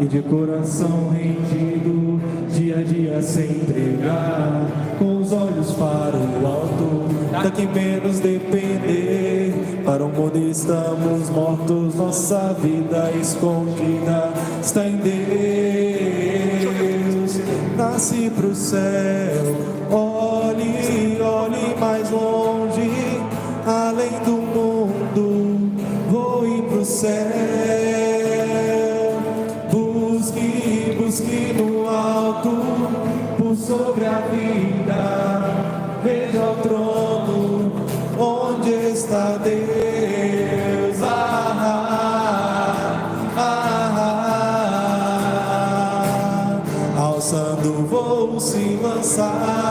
e de coração rendido, dia a dia se entregar, com os olhos para o alto, daqui menos depender. Para o mundo estamos mortos, nossa vida escondida está em Deus. Nasce pro céu, olhe, olhe mais longe, além do mundo, voe pro céu. Busque, busque no alto, por sobre a vida, veja o trono, onde está Deus. Alçando o voo se lançar.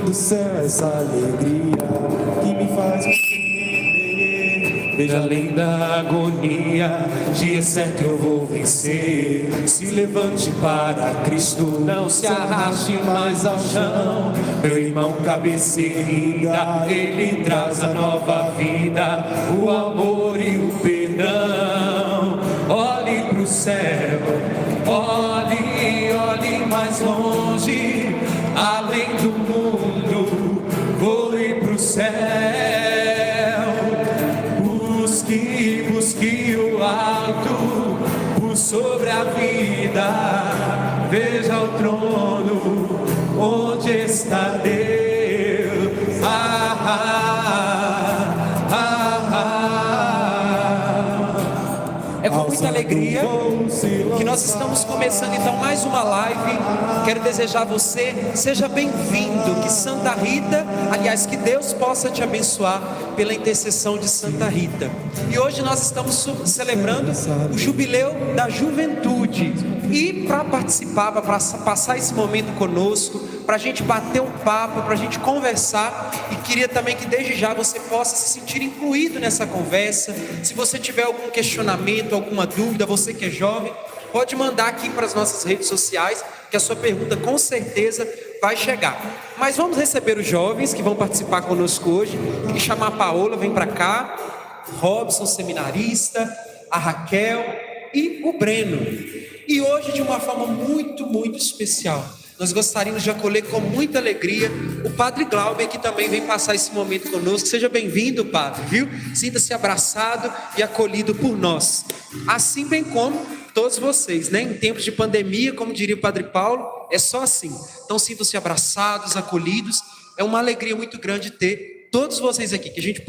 Do céu essa alegria que me faz compreender. Veja além da agonia, dia certo eu vou vencer. Se levante para Cristo, não se arraste mais ao chão. Meu irmão, cabeça erguida, Ele traz a nova vida, o amor e o perdão. Olhe pro céu, olhe, olhe mais longe, além do mundo, voe pro céu. Busque, busque o alto, por sobre a vida, veja o trono, onde está Deus. É com muita alegria que nós estamos começando então mais uma live. Quero desejar a você, seja bem-vindo, que Santa Rita, aliás, que Deus possa te abençoar pela intercessão de Santa Rita. E hoje nós estamos celebrando o jubileu da juventude. E para participar, para passar esse momento conosco, para a gente bater um papo, para a gente conversar, e queria também que desde já você possa se sentir incluído nessa conversa. Se você tiver algum questionamento, alguma dúvida, você que é jovem, pode mandar aqui para as nossas redes sociais, que a sua pergunta com certeza vai chegar. Mas vamos receber os jovens que vão participar conosco hoje. Queria chamar a Paola, vem para cá, Robson, seminarista, a Raquel e o Breno. E hoje, de uma forma muito, muito especial, nós gostaríamos de acolher com muita alegria o Padre Glauber, que também vem passar esse momento conosco. Seja bem-vindo, Padre, viu? Sinta-se abraçado e acolhido por nós. Assim bem como todos vocês, né? Em tempos de pandemia, como diria o Padre Paulo, é só assim. Então sintam-se abraçados, acolhidos. É uma alegria muito grande ter todos vocês aqui, que a gente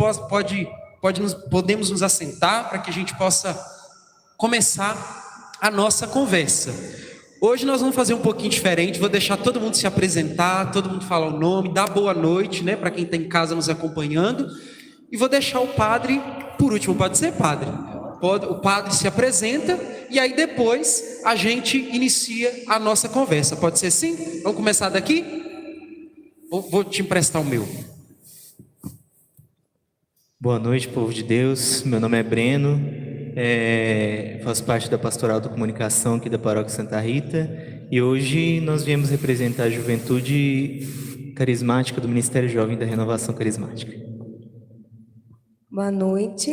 podemos nos assentar para que a gente possa começar a nossa conversa. Hoje nós vamos fazer um pouquinho diferente, vou deixar todo mundo se apresentar, todo mundo falar o nome, dar boa noite, né, para quem está em casa nos acompanhando, e vou deixar o padre por último. Pode ser, padre? O padre se apresenta e aí depois a gente inicia a nossa conversa. Pode ser assim? Vamos começar daqui? Vou te emprestar o meu. Boa noite, povo de Deus. Meu nome é Breno. Faço parte da Pastoral da Comunicação aqui da Paróquia Santa Rita, e hoje nós viemos representar a juventude carismática do Ministério Jovem da Renovação Carismática. Boa noite,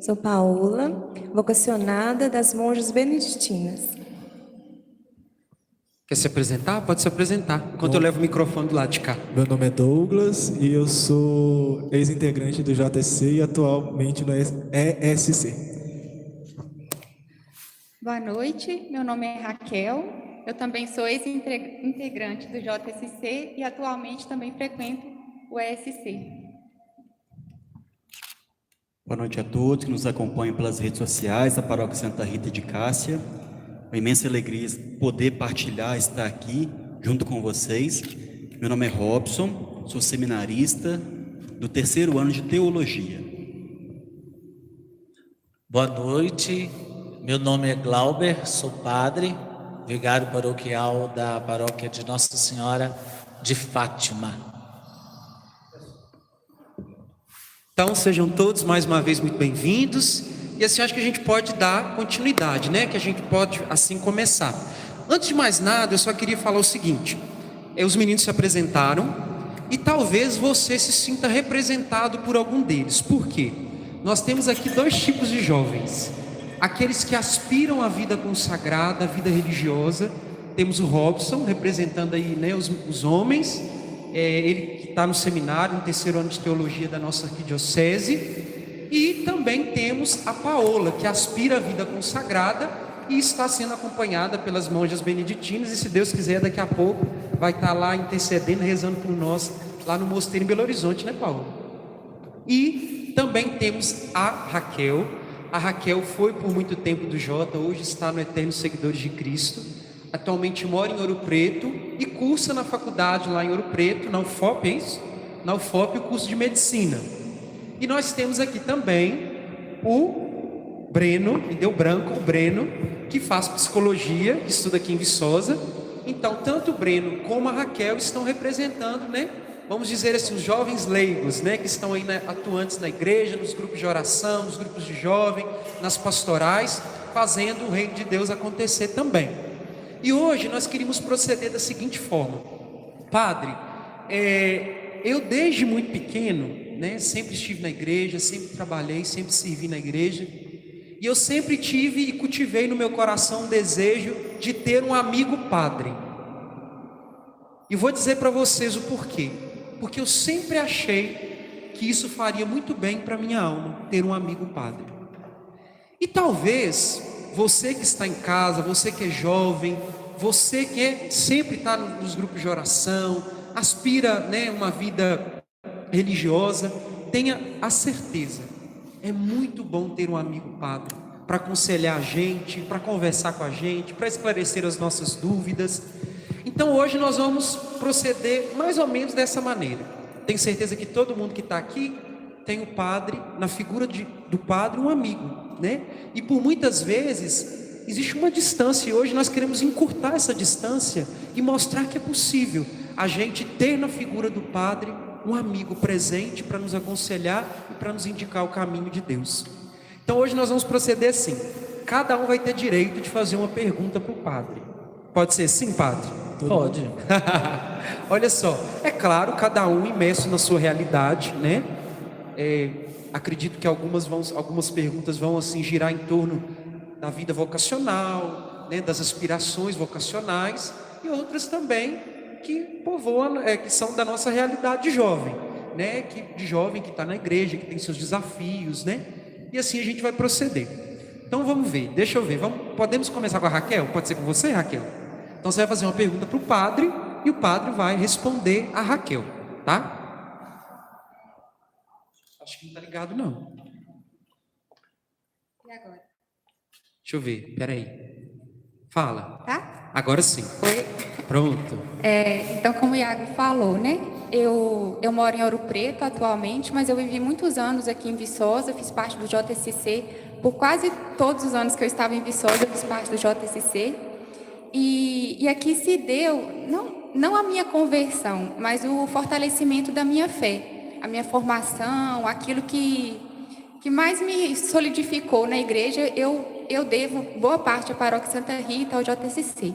sou Paola, vocacionada das Monjas Beneditinas. Quer se apresentar? Pode se apresentar, enquanto eu levo o microfone do lado de cá. Meu nome é Douglas e eu sou ex-integrante do JSC e atualmente no ESC. Boa noite, meu nome é Raquel, eu também sou ex-integrante do JSC e atualmente também frequento o ESC. Boa noite a todos que nos acompanham pelas redes sociais da Paróquia Santa Rita de Cássia. Uma imensa alegria poder partilhar, estar aqui junto com vocês. Meu nome é Robson, sou seminarista do 3º ano de Teologia. Boa noite. Meu nome é Glauber, sou padre, vigário paroquial da paróquia de Nossa Senhora de Fátima. Então sejam todos mais uma vez muito bem-vindos. E assim acho que a gente pode dar continuidade, né? Que a gente pode assim começar. Antes de mais nada, eu só queria falar o seguinte: os meninos se apresentaram, e talvez você se sinta representado por algum deles. Por quê? Nós temos aqui dois tipos de jovens: aqueles que aspiram à vida consagrada, à vida religiosa. Temos o Robson, representando aí, né, os homens, ele que está no seminário, no 3º ano de teologia da nossa arquidiocese. E também temos a Paola, que aspira à vida consagrada e está sendo acompanhada pelas monjas beneditinas, e se Deus quiser, daqui a pouco vai estar lá intercedendo, rezando por nós, lá no mosteiro em Belo Horizonte, né, Paola? E também temos a Raquel. A Raquel foi por muito tempo do Jota, hoje está no Eterno Seguidores de Cristo. Atualmente mora em Ouro Preto e cursa na faculdade lá em Ouro Preto, na UFOP, é isso? Na UFOP, o curso de Medicina. E nós temos aqui também o Breno, me deu branco, o Breno, que faz psicologia, que estuda aqui em Viçosa. Então, tanto o Breno como a Raquel estão representando, né? Vamos dizer assim, os jovens leigos, né? Que estão aí, né, atuantes na igreja, nos grupos de oração, nos grupos de jovem, nas pastorais, fazendo o reino de Deus acontecer também. E hoje nós queríamos proceder da seguinte forma: Padre, eu desde muito pequeno, né, sempre estive na igreja, sempre trabalhei, sempre servi na igreja, e eu sempre tive e cultivei no meu coração um desejo de ter um amigo padre. E vou dizer para vocês o porquê. Porque eu sempre achei que isso faria muito bem para minha alma, ter um amigo padre. E talvez você que está em casa, você que é jovem, você que sempre está nos grupos de oração, aspira, né, uma vida religiosa, tenha a certeza, é muito bom ter um amigo padre para aconselhar a gente, para conversar com a gente, para esclarecer as nossas dúvidas. Então hoje nós vamos proceder mais ou menos dessa maneira. Tenho certeza que todo mundo que está aqui tem o padre, na figura do padre, um amigo, né? E por muitas vezes existe uma distância, e hoje nós queremos encurtar essa distância e mostrar que é possível a gente ter na figura do padre um amigo presente para nos aconselhar e para nos indicar o caminho de Deus. Então hoje nós vamos proceder assim: cada um vai ter direito de fazer uma pergunta para o padre. Pode ser sim, padre? Pode. Olha só, é claro, cada um imerso na sua realidade, né? Acredito que algumas perguntas vão assim girar em torno da vida vocacional, né? Das aspirações vocacionais, e outras também que povoam, que são da nossa realidade jovem, né? De jovem que está na igreja, que tem seus desafios, né? E assim a gente vai proceder. Então vamos ver, deixa eu ver, podemos começar com a Raquel? Pode ser com você, Raquel? Então você vai fazer uma pergunta para o padre e o padre vai responder a Raquel, tá? Acho que não está ligado não. E agora? Deixa eu ver, peraí. Fala. Tá? Agora sim. Oi. Pronto. Então, como o Iago falou, né? Eu moro em Ouro Preto atualmente, mas eu vivi muitos anos aqui em Viçosa, fiz parte do JSC. Por quase todos os anos que eu estava em Viçosa, eu fiz parte do JSC. E aqui se deu, não a minha conversão, mas o fortalecimento da minha fé, a minha formação, aquilo que mais me solidificou na igreja, eu devo boa parte à Paróquia Santa Rita, ao JSC.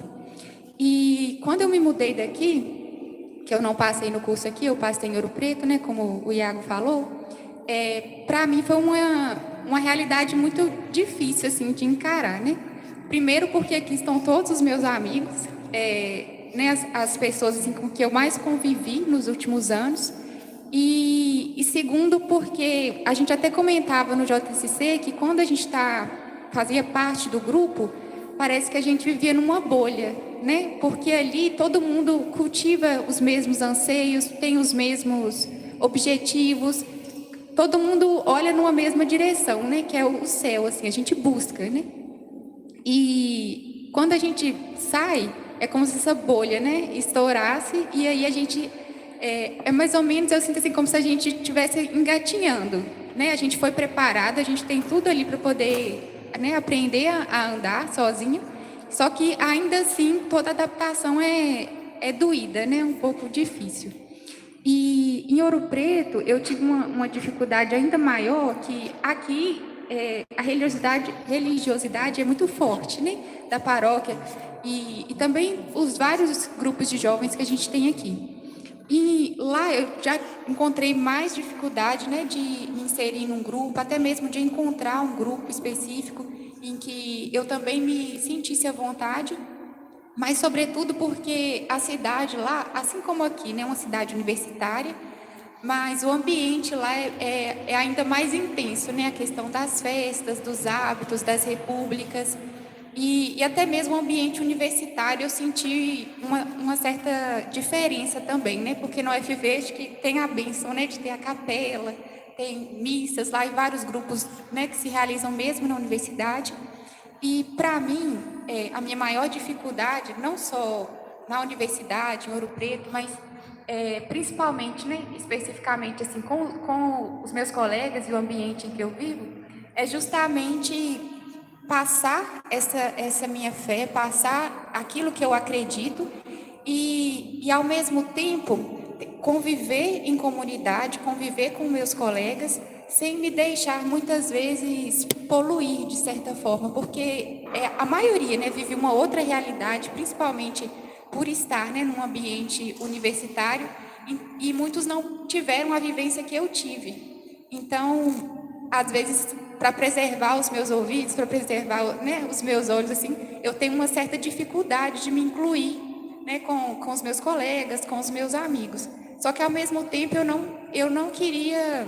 E quando eu me mudei daqui, que eu não passei no curso aqui, eu passei em Ouro Preto, né, como o Iago falou, para mim foi uma realidade muito difícil assim, de encarar, né? Primeiro porque aqui estão todos os meus amigos, né, as pessoas assim, com que eu mais convivi nos últimos anos. E segundo porque a gente até comentava no JSC que quando a gente fazia parte do grupo, parece que a gente vivia numa bolha, né? Porque ali todo mundo cultiva os mesmos anseios, tem os mesmos objetivos, todo mundo olha numa mesma direção, né? Que é o céu, assim, a gente busca, né? E quando a gente sai, é como se essa bolha, né, estourasse, e aí a gente, mais ou menos, eu sinto assim, como se a gente estivesse engatinhando, né? A gente foi preparado, a gente tem tudo ali para poder, né, aprender a andar sozinho, só que ainda assim toda adaptação é doída, né? Um pouco difícil. E em Ouro Preto eu tive uma dificuldade ainda maior, que aqui a religiosidade é muito forte, né, da paróquia, e também os vários grupos de jovens que a gente tem aqui. E lá eu já encontrei mais dificuldade, né, de me inserir num grupo, até mesmo de encontrar um grupo específico em que eu também me sentisse à vontade, mas sobretudo porque a cidade lá, assim como aqui, né, é uma cidade universitária, mas o ambiente lá é ainda mais intenso, né, a questão das festas, dos hábitos, das repúblicas. E até mesmo o ambiente universitário eu senti uma certa diferença também, né? Porque no UFV acho que tem a bênção, né, de ter a capela, tem missas lá e vários grupos, né, que se realizam mesmo na universidade. E para mim, a minha maior dificuldade, não só na universidade, em Ouro Preto, mas principalmente, né, especificamente assim, com os meus colegas e o ambiente em que eu vivo, é justamente passar essa minha fé, passar aquilo que eu acredito e ao mesmo tempo conviver em comunidade, conviver com meus colegas, sem me deixar muitas vezes poluir de certa forma, porque a maioria, né, vive uma outra realidade, principalmente por estar, né, num ambiente universitário e muitos não tiveram a vivência que eu tive. Então, às vezes, para preservar os meus ouvidos, para preservar, né, os meus olhos, assim, eu tenho uma certa dificuldade de me incluir, né, com os meus colegas, com os meus amigos. Só que, ao mesmo tempo, eu não queria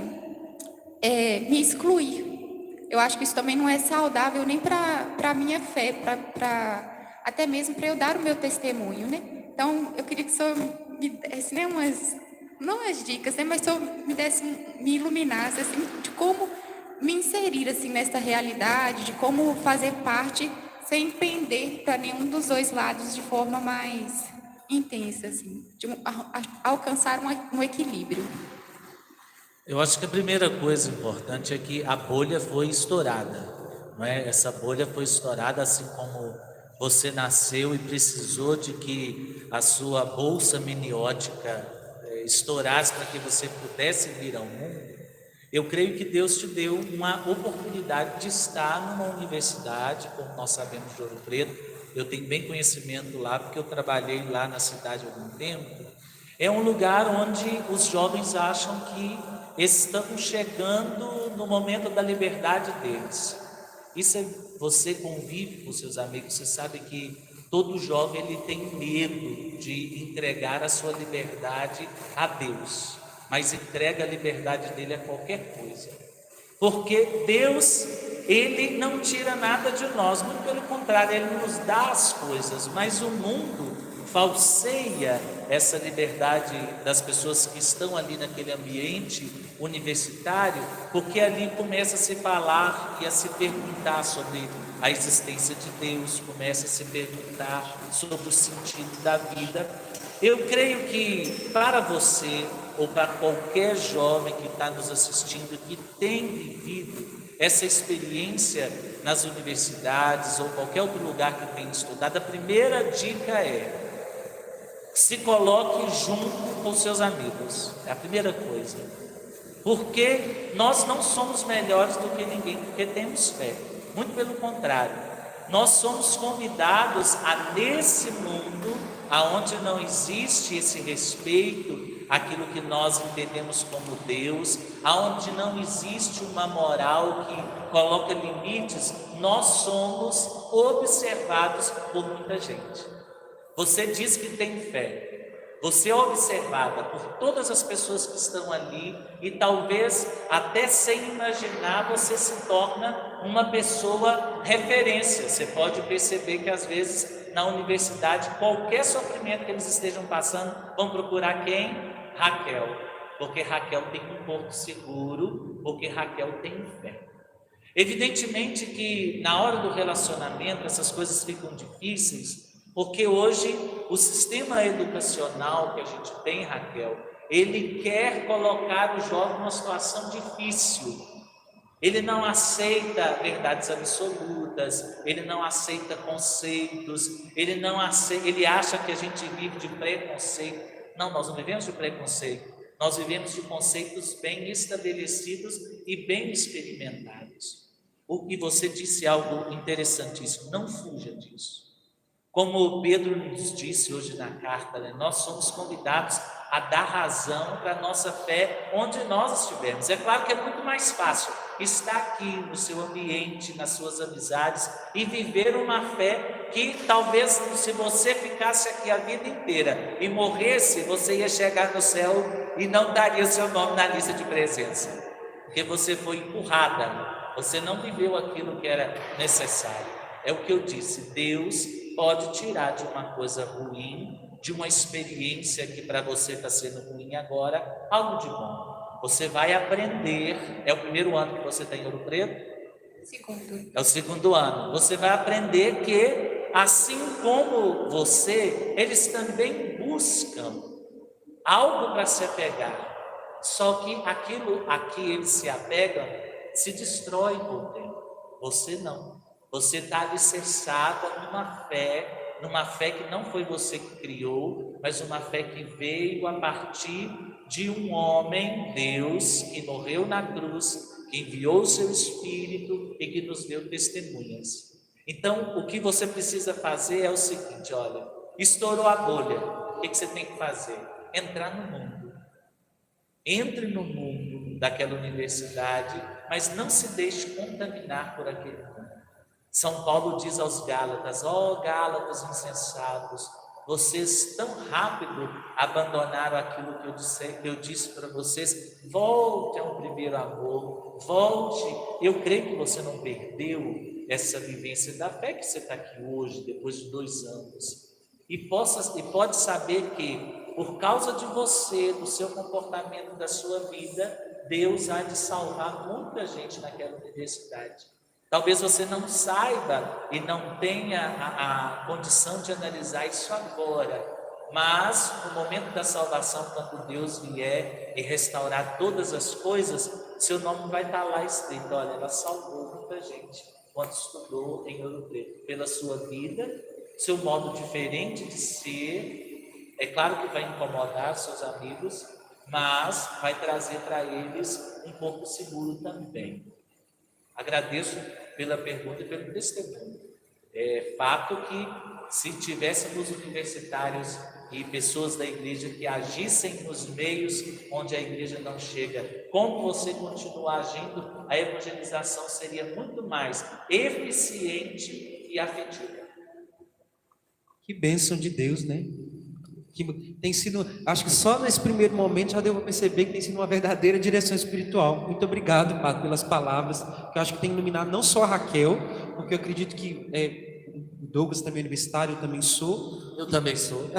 me excluir. Eu acho que isso também não é saudável nem para a minha fé, até mesmo para eu dar o meu testemunho, né? Então, eu queria que o senhor me desse, né, não as dicas, né, mas o senhor me iluminasse, assim, de como me inserir, assim, nessa realidade, de como fazer parte sem pender para nenhum dos dois lados de forma mais intensa, assim, de alcançar um equilíbrio. Eu acho que a primeira coisa importante é que a bolha foi estourada, não é? Essa bolha foi estourada assim como você nasceu e precisou de que a sua bolsa miniótica estourasse para que você pudesse vir ao mundo. Eu creio que Deus te deu uma oportunidade de estar numa universidade, como nós sabemos de Ouro Preto. Eu tenho bem conhecimento lá, porque eu trabalhei lá na cidade há algum tempo. É um lugar onde os jovens acham que estão chegando no momento da liberdade deles. Você convive com seus amigos, você sabe que todo jovem ele tem medo de entregar a sua liberdade a Deus, mas entrega a liberdade dele a qualquer coisa, porque Deus, ele não tira nada de nós, muito pelo contrário, ele nos dá as coisas, mas o mundo falseia essa liberdade das pessoas que estão ali naquele ambiente universitário, porque ali começa a se falar e a se perguntar sobre a existência de Deus, começa a se perguntar sobre o sentido da vida. Eu creio que para você ou para qualquer jovem que está nos assistindo, que tem vivido essa experiência nas universidades ou qualquer outro lugar que tenha estudado, a primeira dica é: se coloque junto com seus amigos, é a primeira coisa, porque nós não somos melhores do que ninguém, porque temos fé, muito pelo contrário, nós somos convidados a, nesse mundo, aonde não existe esse respeito, aquilo que nós entendemos como Deus, aonde não existe uma moral que coloca limites, nós somos observados por muita gente. Você diz que tem fé, você é observada por todas as pessoas que estão ali e talvez até sem imaginar você se torna uma pessoa referência. Você pode perceber que às vezes na universidade, qualquer sofrimento que eles estejam passando, vão procurar quem? Raquel, porque Raquel tem um porto seguro, porque Raquel tem fé. Evidentemente que na hora do relacionamento essas coisas ficam difíceis, porque hoje o sistema educacional que a gente tem, Raquel, ele quer colocar o jovem numa situação difícil. Ele não aceita verdades absolutas, ele não aceita conceitos, ele acha que a gente vive de preconceito. Não, nós não vivemos de preconceito, nós vivemos de conceitos bem estabelecidos e bem experimentados. E você disse algo interessantíssimo, não fuja disso. Como Pedro nos disse hoje na carta, né? Nós somos convidados a dar razão para a nossa fé onde nós estivermos. É claro que é muito mais fácil estar aqui no seu ambiente, nas suas amizades e viver uma fé que talvez, se você ficasse aqui a vida inteira e morresse, você ia chegar no céu e não daria seu nome na lista de presença, porque você foi empurrada, você não viveu aquilo que era necessário. É o que eu disse, Deus pode tirar de uma coisa ruim, de uma experiência que para você está sendo ruim agora, algo de bom. Você vai aprender, é o primeiro ano que você está em Ouro Preto? Segundo. É o segundo ano. Você vai aprender que, assim como você, eles também buscam algo para se apegar. Só que aquilo a que eles se apegam se destrói com o tempo. Você não. Você está alicerçada numa fé que não foi você que criou, mas uma fé que veio a partir de um homem, Deus, que morreu na cruz, que enviou o seu Espírito e que nos deu testemunhas. Então, o que você precisa fazer é o seguinte, olha, estourou a bolha, o que você tem que fazer? Entrar no mundo. Entre no mundo daquela universidade, mas não se deixe contaminar por aquele mundo. São Paulo diz aos Gálatas, ó Gálatas insensatos, vocês tão rápido abandonaram aquilo que eu disse para vocês, volte ao primeiro amor, volte. Eu creio que você não perdeu essa vivência da fé que você está aqui hoje, depois de 2 anos, e pode saber que, por causa de você, do seu comportamento, da sua vida, Deus há de salvar muita gente naquela universidade. Talvez você não saiba e não tenha a condição de analisar isso agora, mas no momento da salvação, quando Deus vier e restaurar todas as coisas, seu nome vai estar lá escrito, olha, ela salvou muita gente quando estudou em Ouro Preto, pela sua vida, seu modo diferente de ser. É claro que vai incomodar seus amigos, mas vai trazer para eles um pouco seguro também. Agradeço pela pergunta e pelo testemunho. É fato que, se tivéssemos universitários e pessoas da igreja que agissem nos meios onde a igreja não chega, como você continuar agindo, a evangelização seria muito mais eficiente e afetiva. Que bênção de Deus, né? Que tem sido, acho que só nesse primeiro momento já deu para perceber que tem sido uma verdadeira direção espiritual. Muito obrigado, Padre, pelas palavras, que eu acho que tem iluminado não só a Raquel, porque eu acredito que o Douglas também é universitário, eu também sou. Eu também sou.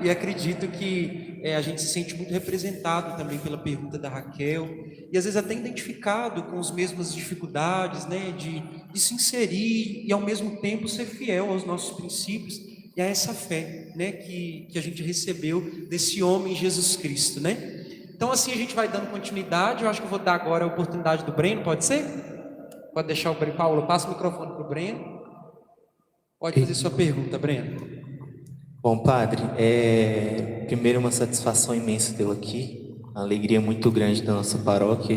E acredito que a gente se sente muito representado também pela pergunta da Raquel, e às vezes até identificado com as mesmas dificuldades, né, de se inserir e ao mesmo tempo ser fiel aos nossos princípios, e a essa fé, né, que a gente recebeu desse homem Jesus Cristo, né? Então assim a gente vai dando continuidade. Eu acho que eu vou dar agora a oportunidade do Breno, pode ser? Pode deixar o Breno. Paulo, passa o microfone para o Breno. Pode fazer sua pergunta, Breno. Bom, Padre, primeiro uma satisfação imensa tê-lo aqui, uma alegria muito grande da nossa paróquia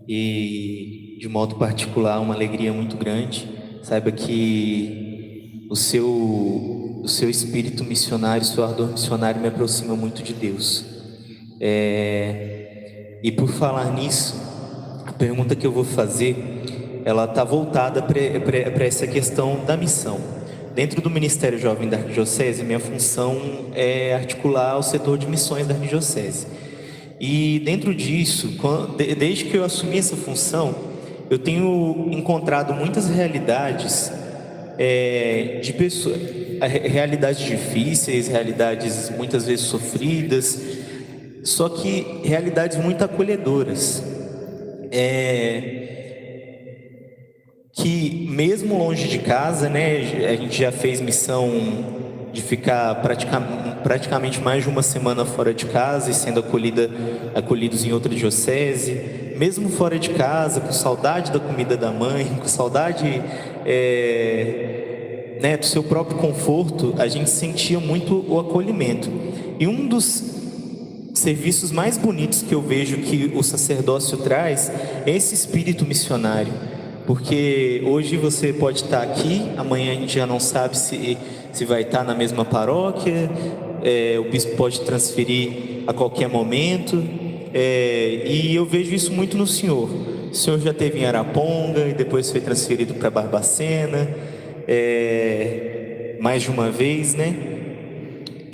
e de modo particular uma alegria muito grande. Saiba que o seu espírito missionário, o seu ardor missionário me aproxima muito de Deus. E por falar nisso, a pergunta que eu vou fazer, ela está voltada para essa questão da missão. Dentro do Ministério Jovem da Arquidiocese, minha função é articular o setor de missões da Arquidiocese. E dentro disso, desde que eu assumi essa função, eu tenho encontrado muitas realidades de pessoas, realidades difíceis, realidades muitas vezes sofridas, só que realidades muito acolhedoras, que mesmo longe de casa, né, a gente já fez missão de ficar praticamente mais de uma semana fora de casa e sendo acolhidos em outra diocese, mesmo fora de casa, com saudade da comida da mãe, com saudade do seu próprio conforto, a gente sentia muito o acolhimento. E um dos serviços mais bonitos que eu vejo que o sacerdócio traz é esse espírito missionário, porque hoje você pode estar aqui, amanhã a gente já não sabe se vai estar na mesma paróquia, o bispo pode transferir a qualquer momento, e eu vejo isso muito no senhor. O senhor já esteve em Araponga e depois foi transferido para Barbacena, mais de uma vez, né?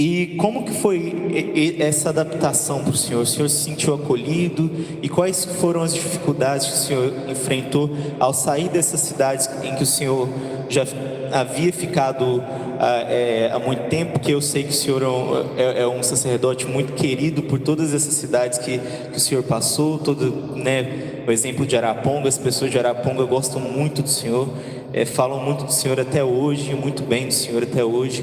E como que foi essa adaptação para o senhor? O senhor se sentiu acolhido? E quais foram as dificuldades que o senhor enfrentou ao sair dessas cidades em que o senhor já havia ficado há muito tempo? Que eu sei que o senhor é um sacerdote muito querido por todas essas cidades que o senhor passou. Né, o exemplo de Araponga, as pessoas de Araponga gostam muito do senhor, falam muito do senhor até hoje, muito bem do senhor até hoje.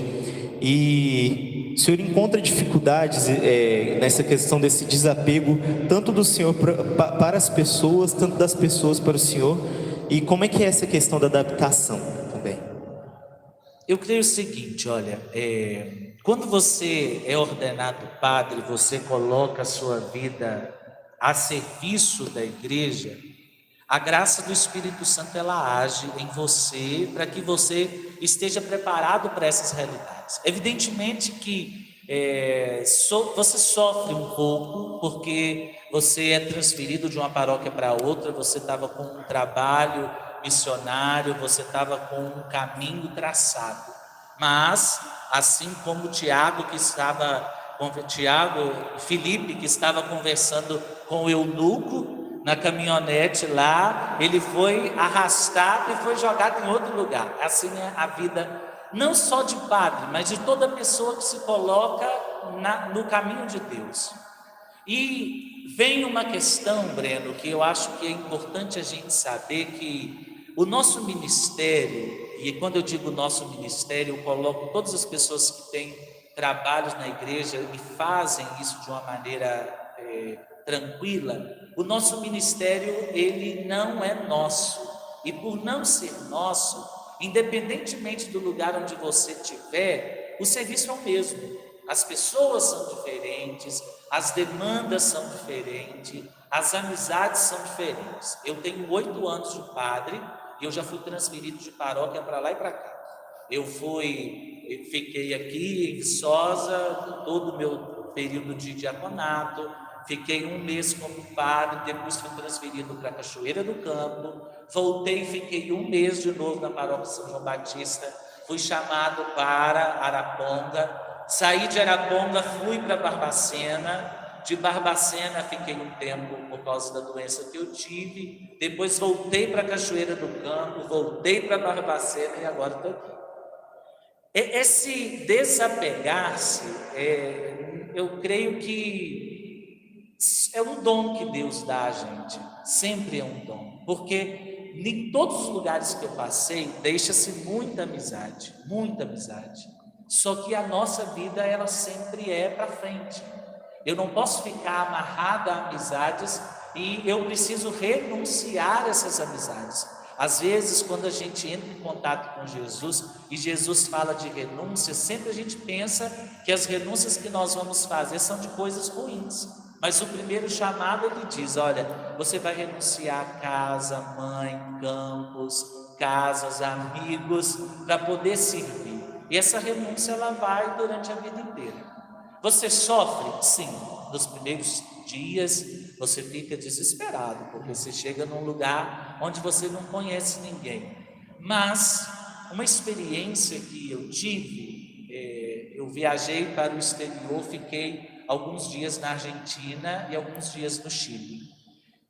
E o senhor encontra dificuldades nessa questão desse desapego, tanto do senhor para as pessoas, tanto das pessoas para o senhor? E como é que é essa questão da adaptação também? Eu creio o seguinte, olha, quando você é ordenado padre, você coloca a sua vida a serviço da igreja, a graça do Espírito Santo, ela age em você para que você esteja preparado para essas realidades. Evidentemente que você sofre um pouco, porque você é transferido de uma paróquia para outra, você estava com um trabalho missionário, você estava com um caminho traçado. Mas, assim como Felipe, que estava conversando com o eunuco, na caminhonete lá, ele foi arrastado e foi jogado em outro lugar. Assim é a vida, não só de padre, mas de toda pessoa que se coloca no caminho de Deus. E vem uma questão, Breno, que eu acho que é importante a gente saber, que o nosso ministério, e quando eu digo nosso ministério, eu coloco todas as pessoas que têm trabalhos na igreja e fazem isso de uma maneira tranquila. O nosso ministério, ele não é nosso, e por não ser nosso, independentemente do lugar onde você estiver, o serviço é o mesmo. As pessoas são diferentes, as demandas são diferentes, as amizades são diferentes. Eu tenho 8 anos de padre e eu já fui transferido de paróquia para lá e para cá. Eu fiquei aqui em Viçosa todo o meu período de diaconato, fiquei 1 mês como padre, depois fui transferido para Cachoeira do Campo, voltei e fiquei 1 mês de novo na paróquia São João Batista, fui chamado para Araponga, saí de Araponga, fui para Barbacena, de Barbacena fiquei um tempo por causa da doença que eu tive, depois voltei para Cachoeira do Campo, voltei para Barbacena e agora estou aqui. Esse desapegar-se, eu creio que é um dom que Deus dá a gente, sempre é um dom, porque em todos os lugares que eu passei, deixa-se muita amizade, só que a nossa vida, ela sempre é para frente. Eu não posso ficar amarrado a amizades e eu preciso renunciar a essas amizades. Às vezes, quando a gente entra em contato com Jesus e Jesus fala de renúncia, sempre a gente pensa que as renúncias que nós vamos fazer são de coisas ruins. Mas o primeiro chamado, ele diz: olha, você vai renunciar a casa, mãe, campos, casas, amigos, para poder servir. E essa renúncia, ela vai durante a vida inteira. Você sofre? Sim. Nos primeiros dias, você fica desesperado, porque você chega num lugar onde você não conhece ninguém. Mas uma experiência que eu tive, eu viajei para o exterior, fiquei alguns dias na Argentina e alguns dias no Chile.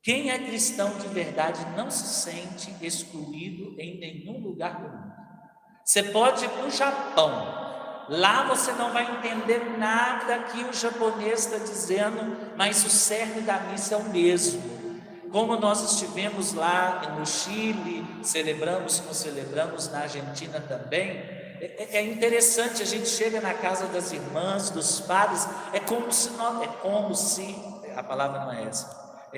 Quem é cristão de verdade não se sente excluído em nenhum lugar do mundo. Você pode ir para o Japão, lá você não vai entender nada que o japonês está dizendo, mas o cerne da missa é o mesmo. Como nós estivemos lá no Chile, celebramos como celebramos na Argentina também, é interessante, a gente chega na casa das irmãs, dos padres, é como se, a palavra não é essa,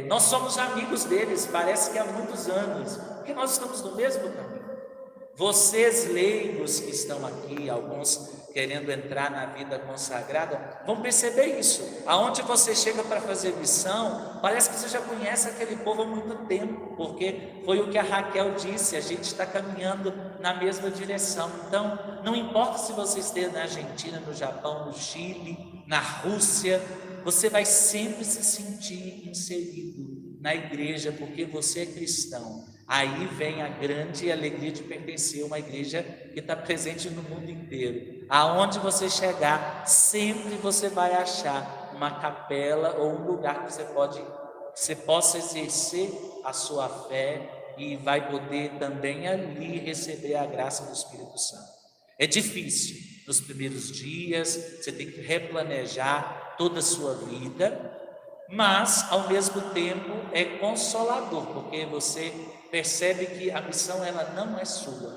nós somos amigos deles, parece que há muitos anos, porque nós estamos no mesmo caminho. Vocês leigos que estão aqui, alguns querendo entrar na vida consagrada, vão perceber isso. Aonde você chega para fazer missão, parece que você já conhece aquele povo há muito tempo, porque foi o que a Raquel disse, a gente está caminhando na mesma direção. Então, não importa se você esteja na Argentina, no Japão, no Chile, na Rússia, você vai sempre se sentir inserido na igreja, porque você é cristão. Aí vem a grande alegria de pertencer a uma igreja que está presente no mundo inteiro. Aonde você chegar, sempre você vai achar uma capela ou um lugar que você possa exercer a sua fé e vai poder também ali receber a graça do Espírito Santo. É difícil nos primeiros dias, você tem que replanejar toda a sua vida, mas ao mesmo tempo é consolador, porque você percebe que a missão ela não é sua,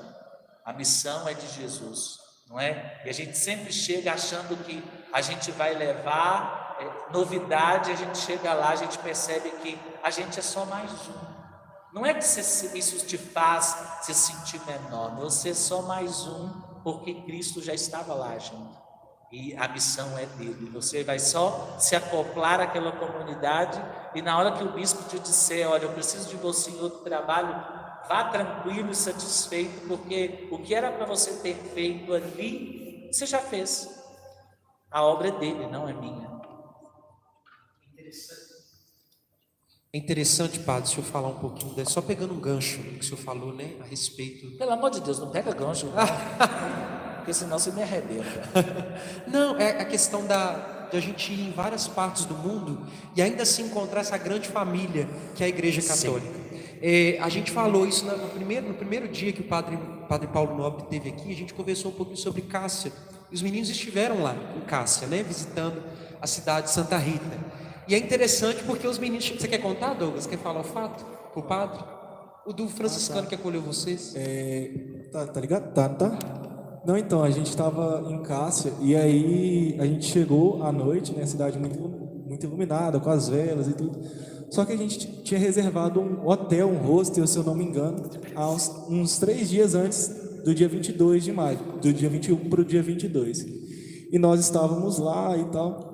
a missão é de Jesus, não é? E a gente sempre chega achando que a gente vai levar novidade, a gente chega lá, a gente percebe que a gente é só mais um. Não é que isso te faz se sentir menor, você é só mais um, porque Cristo já estava lá junto. E a missão é dele, você vai só se acoplar àquela comunidade, e na hora que o bispo te disser, olha, eu preciso de você em outro trabalho, vá tranquilo e satisfeito, porque o que era para você ter feito ali, você já fez. A obra é dele, não é minha. É interessante, padre, se eu falar um pouquinho, só pegando um gancho que o senhor falou, né, a respeito... Pelo amor de Deus, não pega gancho, porque senão você me arrebenta. Não, é a questão de a gente ir em várias partes do mundo e ainda se encontrar essa grande família que é a Igreja Católica. A gente falou isso no primeiro dia que o padre Paulo Nobre esteve aqui, a gente conversou um pouquinho sobre Cássia. Os meninos estiveram lá em Cássia, né, visitando a cidade de Santa Rita. E é interessante porque os meninos... Você quer contar, Douglas? Quer falar o fato pro padre? O do franciscano que acolheu vocês? Tá ligado? Tá. Não, então, a gente estava em Cássia e aí a gente chegou à noite, né, cidade muito iluminada, com as velas e tudo. Só que a gente tinha reservado um hotel, um hostel, se eu não me engano, há uns 3 dias antes do dia 22 de maio, do dia 21 para o dia 22. E nós estávamos lá e tal.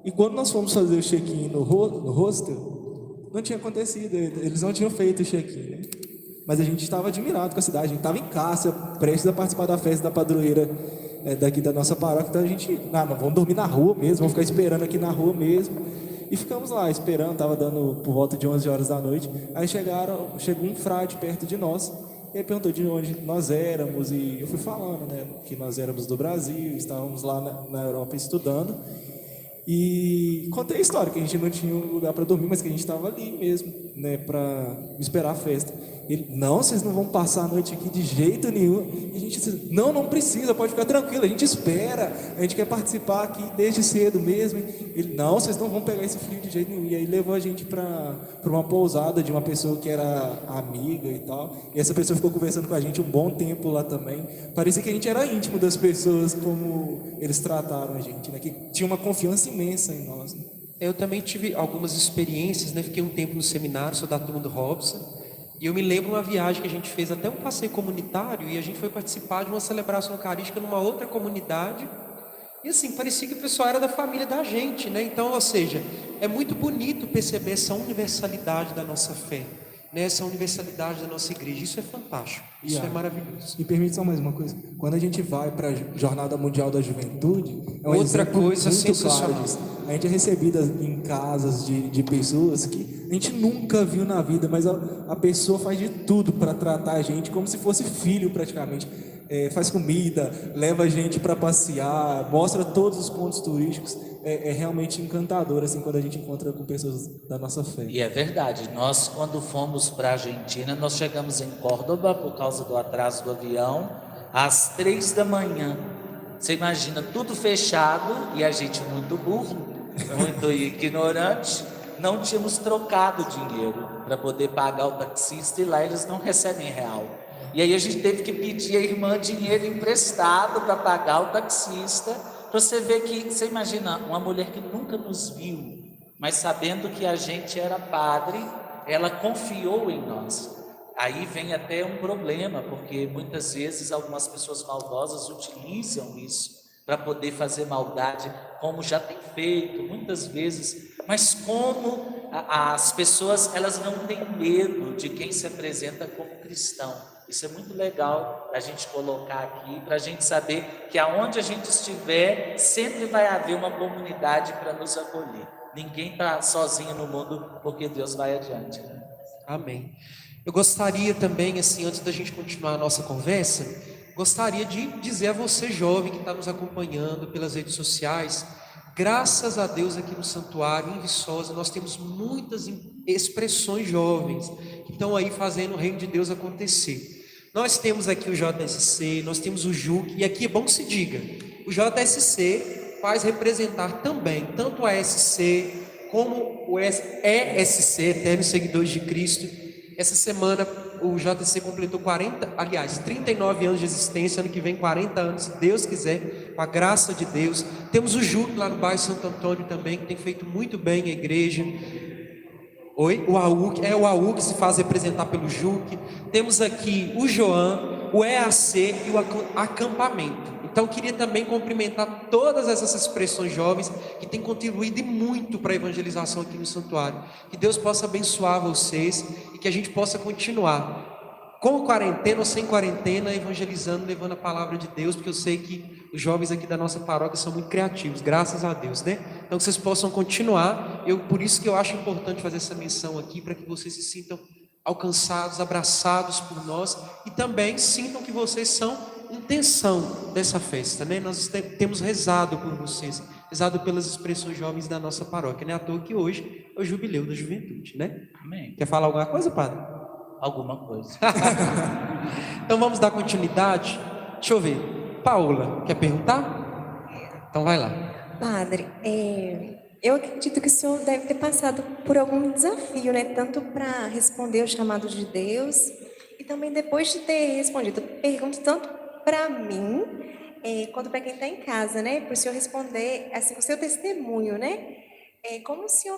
E quando nós fomos fazer o check-in no hostel, não tinha acontecido, eles não tinham feito o check-in, né? Mas a gente estava admirado com a cidade, a gente estava em Cássia, prestes a participar da festa da padroeira daqui da nossa paróquia, então a gente, não, vamos dormir na rua mesmo, vamos ficar esperando aqui na rua mesmo. E ficamos lá esperando, estava dando por volta de 11 horas da noite, aí chegou um frade perto de nós, e aí perguntou de onde nós éramos, e eu fui falando, né, que nós éramos do Brasil, estávamos lá na Europa estudando, e contei a história, que a gente não tinha um lugar para dormir, mas que a gente estava ali mesmo, né, para esperar a festa. Ele, não, vocês não vão passar a noite aqui de jeito nenhum. E a gente disse, não precisa, pode ficar tranquilo, a gente espera, a gente quer participar aqui desde cedo mesmo. Ele, não, vocês não vão pegar esse frio de jeito nenhum. E aí levou a gente para uma pousada de uma pessoa que era amiga e tal. E essa pessoa ficou conversando com a gente um bom tempo lá também. Parecia que a gente era íntimo das pessoas, como eles trataram a gente, né? Que tinha uma confiança imensa em nós, né? Eu também tive algumas experiências, né? Fiquei um tempo no seminário, sou da turma do Robson. E eu me lembro uma viagem que a gente fez, até um passeio comunitário, e a gente foi participar de uma celebração eucarística numa outra comunidade. E assim, parecia que o pessoal era da família da gente, né? Então, ou seja, é muito bonito perceber essa universalidade da nossa fé, né? Essa universalidade da nossa igreja. Isso é fantástico, isso é maravilhoso. E permite só mais uma coisa, quando a gente vai para a Jornada Mundial da Juventude, é outra coisa sensacional. Claro disso. A gente é recebida em casas de pessoas que a gente nunca viu na vida, mas a pessoa faz de tudo para tratar a gente como se fosse filho praticamente. Faz comida, leva a gente para passear, mostra todos os pontos turísticos. É realmente encantador assim, quando a gente encontra com pessoas da nossa fé. E é verdade, nós quando fomos para a Argentina, nós chegamos em Córdoba por causa do atraso do avião, às 3 da manhã. Você imagina, tudo fechado e a gente muito burro, muito ignorante, não tínhamos trocado dinheiro para poder pagar o taxista, e lá eles não recebem real. E aí a gente teve que pedir à irmã dinheiro emprestado para pagar o taxista, para você ver que, você imagina, uma mulher que nunca nos viu, mas sabendo que a gente era padre, ela confiou em nós. aí vem até um problema, porque muitas vezes algumas pessoas maldosas utilizam isso para poder fazer maldade, como já tem feito muitas vezes. Mas como as pessoas, elas não têm medo de quem se apresenta como cristão. Isso é muito legal a gente colocar aqui, para a gente saber que aonde a gente estiver, sempre vai haver uma comunidade para nos acolher. Ninguém está sozinho no mundo, porque Deus vai adiante, né? Amém. Eu gostaria também, assim, antes da gente continuar a nossa conversa, gostaria de dizer a você, jovem, que está nos acompanhando pelas redes sociais, graças a Deus aqui no santuário, em Viçosa, nós temos muitas expressões jovens que estão aí fazendo o reino de Deus acontecer. Nós temos aqui o JSC, nós temos o JUC, e aqui é bom que se diga, o JSC faz representar também tanto a SC como o ESC, Eternos Seguidores de Cristo. Essa semana o JSC completou 39 anos de existência, ano que vem 40 anos, se Deus quiser, com a graça de Deus. Temos o JUC lá no bairro Santo Antônio também, que tem feito muito bem a igreja. O AU que se faz representar pelo JUC. Temos aqui o Joan, o EAC e o acampamento. Então eu queria também cumprimentar todas essas expressões jovens que têm contribuído muito para a evangelização aqui no santuário. Que Deus possa abençoar vocês e que a gente possa continuar, com quarentena ou sem quarentena, evangelizando, levando a palavra de Deus, porque eu sei que os jovens aqui da nossa paróquia são muito criativos, graças a Deus, né? Então que vocês possam continuar. Por isso que eu acho importante fazer essa menção aqui, para que vocês se sintam alcançados, abraçados por nós, e também sintam que vocês são intenção dessa festa, né? Nós temos rezado por vocês, rezado pelas expressões jovens da nossa paróquia, não é à toa que hoje é o jubileu da juventude, né? Amém. Quer falar alguma coisa, padre? Alguma coisa. Então vamos dar continuidade. Deixa eu ver, Paula, quer perguntar? Então vai lá. Padre, eu acredito que o senhor deve ter passado por algum desafio, né? Tanto para responder ao chamado de Deus, e também depois de ter respondido. Pergunto tanto para mim, quanto para quem está em casa, né? Para o senhor responder, assim, com o seu testemunho, né? Como o senhor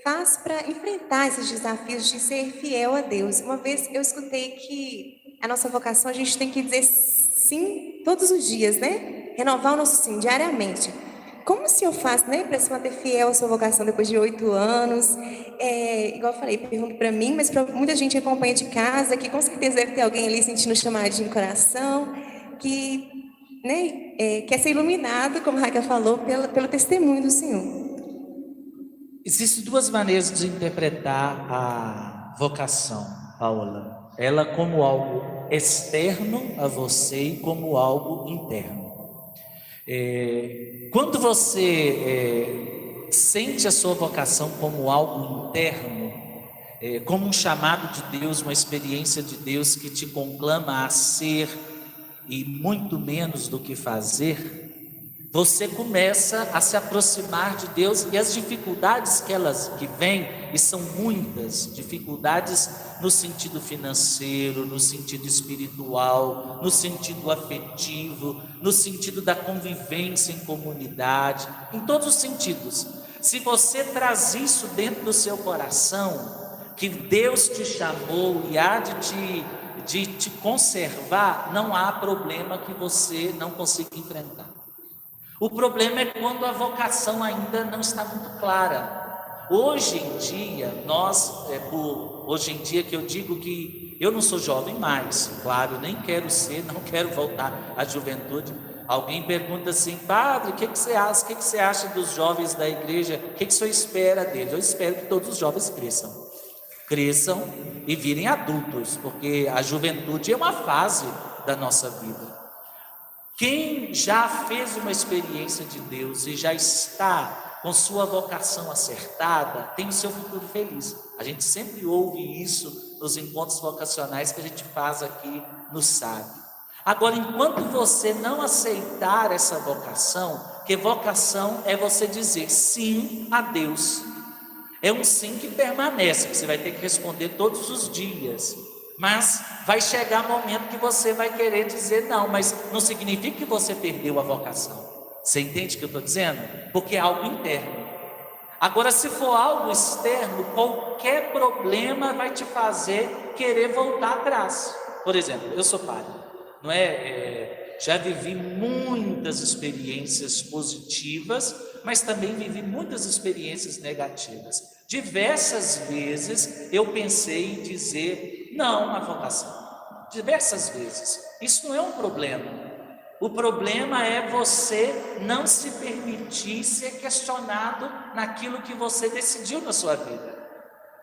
faz para enfrentar esses desafios de ser fiel a Deus? Uma vez eu escutei que a nossa vocação, a gente tem que dizer sim todos os dias, né? Renovar o nosso sim diariamente. Como o senhor faz, né, para se manter fiel à sua vocação depois de 8 anos? Igual eu falei, pergunto para mim, mas para muita gente que acompanha de casa, que com certeza deve ter alguém ali sentindo chamadinho no coração, que, né, quer ser iluminado, como a Raquel falou, pelo testemunho do Senhor. Existem duas maneiras de interpretar a vocação, Paula. Ela como algo externo a você e como algo interno. Quando você sente a sua vocação como algo interno, como um chamado de Deus, uma experiência de Deus que te conclama a ser e muito menos do que fazer, você começa a se aproximar de Deus, e as dificuldades que vêm, e são muitas, dificuldades no sentido financeiro, no sentido espiritual, no sentido afetivo, no sentido da convivência em comunidade, em todos os sentidos. Se você traz isso dentro do seu coração, que Deus te chamou e há de te conservar, não há problema que você não consiga enfrentar. O problema é quando a vocação ainda não está muito clara. Hoje em dia, hoje em dia que eu digo que eu não sou jovem mais, claro, nem quero ser, não quero voltar à juventude. Alguém pergunta assim: padre, o que você acha dos jovens da igreja? O que o senhor espera deles? Eu espero que todos os jovens cresçam e virem adultos, porque a juventude é uma fase da nossa vida. Quem já fez uma experiência de Deus e já está com sua vocação acertada, tem o seu futuro feliz. A gente sempre ouve isso nos encontros vocacionais que a gente faz aqui no SAG. Agora, enquanto você não aceitar essa vocação, que vocação é você dizer sim a Deus. É um sim que permanece, que você vai ter que responder todos os dias. Mas vai chegar momento que você vai querer dizer não, mas não significa que você perdeu a vocação. Você entende o que eu estou dizendo? Porque é algo interno. Agora, se for algo externo, qualquer problema vai te fazer querer voltar atrás. Por exemplo, eu sou padre, não é? Já vivi muitas experiências positivas, mas também vivi muitas experiências negativas. Diversas vezes eu pensei em dizer não à vocação. Diversas vezes. Isso não é um problema. O problema é você não se permitir ser questionado naquilo que você decidiu na sua vida.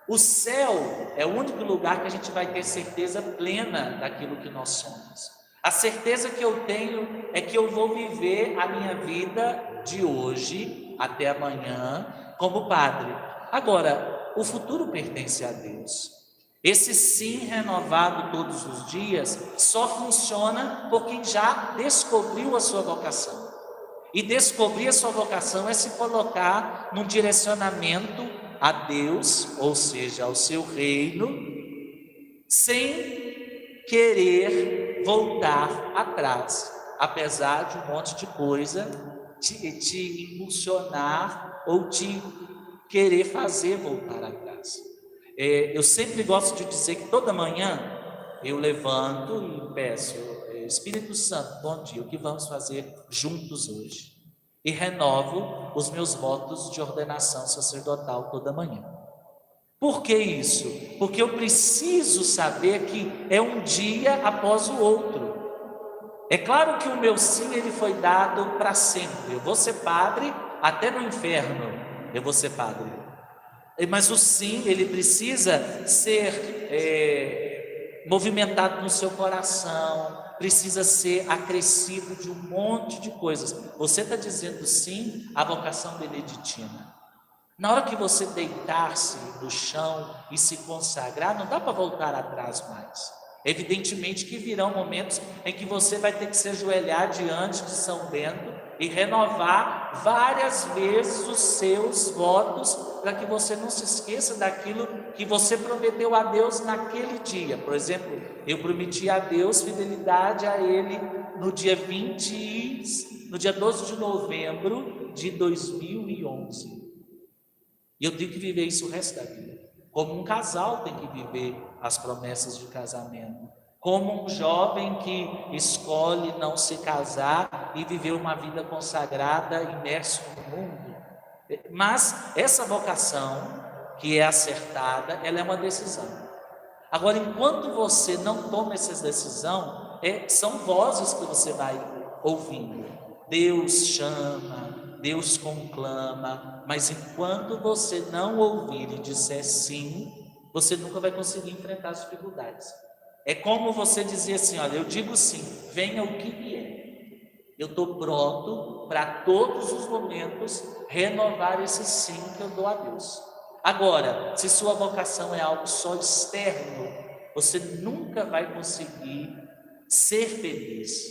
O céu é o único lugar que a gente vai ter certeza plena daquilo que nós somos. A certeza que eu tenho é que eu vou viver a minha vida de hoje até amanhã como padre. Agora, o futuro pertence a Deus. Esse sim renovado todos os dias só funciona por quem já descobriu a sua vocação. E descobrir a sua vocação é se colocar num direcionamento a Deus, ou seja, ao seu reino, sem querer voltar atrás, apesar de um monte de coisa te impulsionar ou te querer fazer voltar atrás. Eu sempre gosto de dizer que toda manhã eu levanto e peço: Espírito Santo, bom dia, o que vamos fazer juntos hoje? E renovo os meus votos de ordenação sacerdotal toda manhã. Por que isso? Porque eu preciso saber que é um dia após o outro. É claro que o meu sim, ele foi dado para sempre. Eu vou ser padre até no inferno, eu vou ser padre. Mas o sim, ele precisa ser movimentado no seu coração, precisa ser acrescido de um monte de coisas. Você está dizendo sim à vocação beneditina. Na hora que você deitar-se no chão e se consagrar, não dá para voltar atrás mais. Evidentemente que virão momentos em que você vai ter que se ajoelhar diante de São Bento e renovar várias vezes os seus votos, para que você não se esqueça daquilo que você prometeu a Deus naquele dia. Por exemplo, eu prometi a Deus fidelidade a Ele no dia 12 de novembro de 2011. E eu tenho que viver isso o resto da vida. Como um casal tem que viver as promessas de casamento. Como um jovem que escolhe não se casar e viver uma vida consagrada, imerso no mundo. Mas essa vocação, que é acertada, ela é uma decisão. Agora, enquanto você não toma essa decisão, são vozes que você vai ouvindo. Deus chama, Deus conclama, mas enquanto você não ouvir e disser sim, você nunca vai conseguir enfrentar as dificuldades. É como você dizer assim: olha, eu digo sim, venha o que vier. Eu estou pronto para todos os momentos renovar esse sim que eu dou a Deus. Agora, se sua vocação é algo só externo, você nunca vai conseguir ser feliz.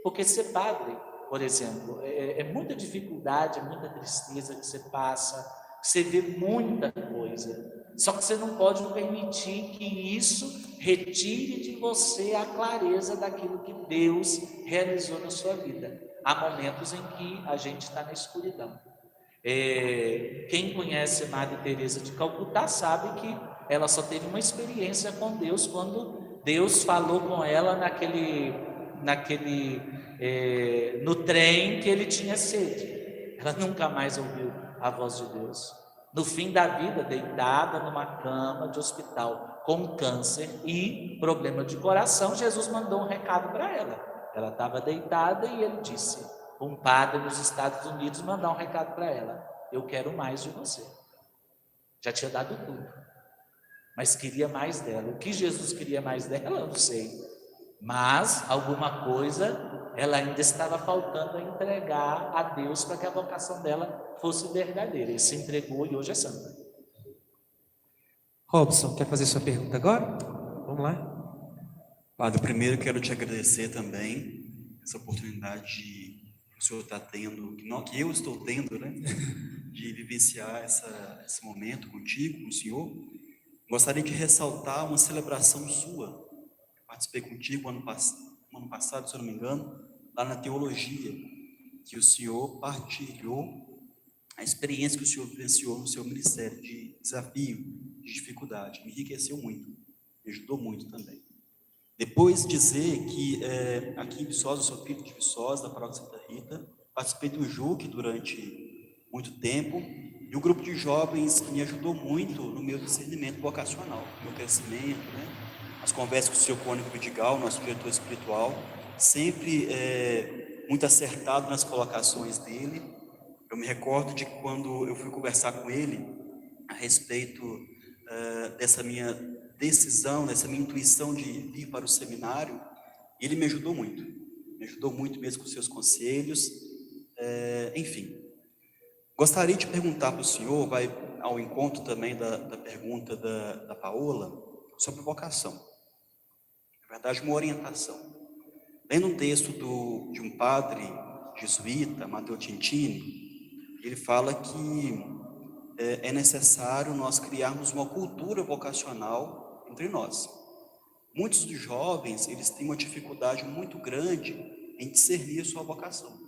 Porque ser padre, por exemplo, é muita dificuldade, é muita tristeza que você passa, você vê muita coisa. Só que você não pode permitir que isso retire de você a clareza daquilo que Deus realizou na sua vida. Há momentos em que a gente está na escuridão. Quem conhece Madre Teresa de Calcutá sabe que ela só teve uma experiência com Deus quando Deus falou com ela no trem que ele tinha sede. Ela nunca mais ouviu a voz de Deus. No fim da vida, deitada numa cama de hospital com câncer e problema de coração, Jesus mandou um recado para ela. Ela estava deitada e ele disse: um padre nos Estados Unidos mandar um recado para ela: eu quero mais de você. Já tinha dado tudo, mas queria mais dela. O que Jesus queria mais dela, eu não sei, mas alguma coisa ela ainda estava faltando a entregar a Deus para que a vocação dela fosse verdadeira. E se entregou e hoje é santa. Robson, quer fazer sua pergunta agora? Vamos lá. Padre, primeiro quero te agradecer também essa oportunidade que o senhor está tendo, que eu estou tendo, né, de vivenciar esse momento contigo, com o senhor. Gostaria de ressaltar uma celebração sua. Eu participei contigo ano passado, se eu não me engano, lá na teologia, que o senhor partilhou a experiência que o senhor vivenciou no seu ministério de desafio, de dificuldade. Me enriqueceu muito, me ajudou muito também. Depois dizer que aqui em Viçosa, eu sou filho de Viçosa, da Paróquia Santa Rita, participei do JUC durante muito tempo, e o grupo de jovens me ajudou muito no meu discernimento vocacional, no meu crescimento, né? As conversas com o seu Cônigo Vidigal, nosso diretor espiritual, sempre muito acertado nas colocações dele. Eu me recordo de quando eu fui conversar com ele a respeito dessa minha decisão, dessa minha intuição de vir para o seminário, ele me ajudou muito mesmo com seus conselhos, enfim. Gostaria de perguntar para o senhor, vai ao encontro também da pergunta da Paola, sobre vocação. Na verdade, uma orientação. Lendo um texto de um padre jesuíta, Matteo Centini, ele fala que é necessário nós criarmos uma cultura vocacional entre nós. Muitos dos jovens, eles têm uma dificuldade muito grande em discernir sua vocação.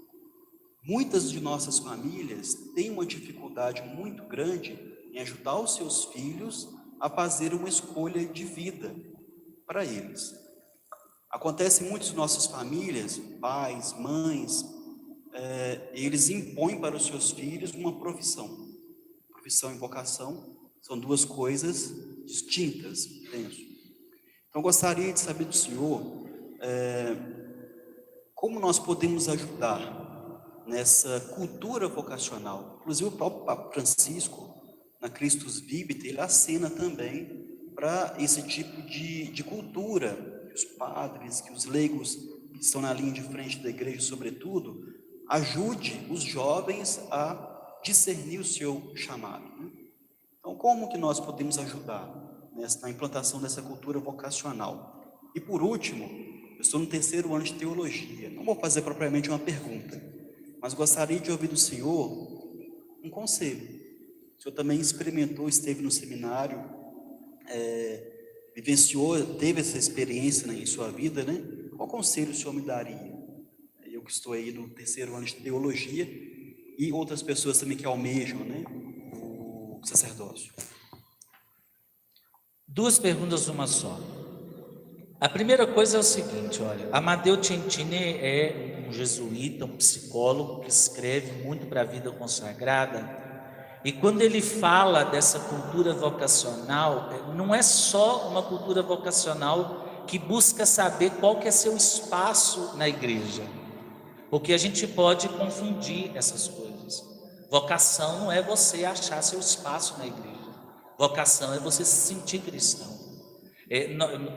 Muitas de nossas famílias têm uma dificuldade muito grande em ajudar os seus filhos a fazer uma escolha de vida para eles. Acontece em muitas de nossas famílias, pais, mães, eles impõem para os seus filhos uma profissão. Profissão e vocação são duas coisas distintas, penso. Então, gostaria de saber do senhor como nós podemos ajudar nessa cultura vocacional. Inclusive, o próprio Papa Francisco, na Christus Vivit, ele acena também para esse tipo de cultura, que os padres, que os leigos que estão na linha de frente da igreja, sobretudo, ajude os jovens a discernir o seu chamado, né? Então, como que nós podemos ajudar na implantação dessa cultura vocacional? E por último, eu estou no 3º ano de teologia, não vou fazer propriamente uma pergunta, mas gostaria de ouvir do senhor um conselho. O senhor também experimentou, esteve no seminário, vivenciou, teve essa experiência, né, em sua vida, né? Qual conselho o senhor me daria? Eu que estou aí no 3º ano de teologia e outras pessoas também que almejam, né, o sacerdócio. Duas perguntas, uma só. A primeira coisa é o seguinte, olha, Amadeu Centini é um jesuíta, um psicólogo que escreve muito para a vida consagrada, e quando ele fala dessa cultura vocacional, não é só uma cultura vocacional que busca saber qual que é seu espaço na igreja, porque a gente pode confundir essas coisas. Vocação não é você achar seu espaço na igreja, vocação é você se sentir cristão.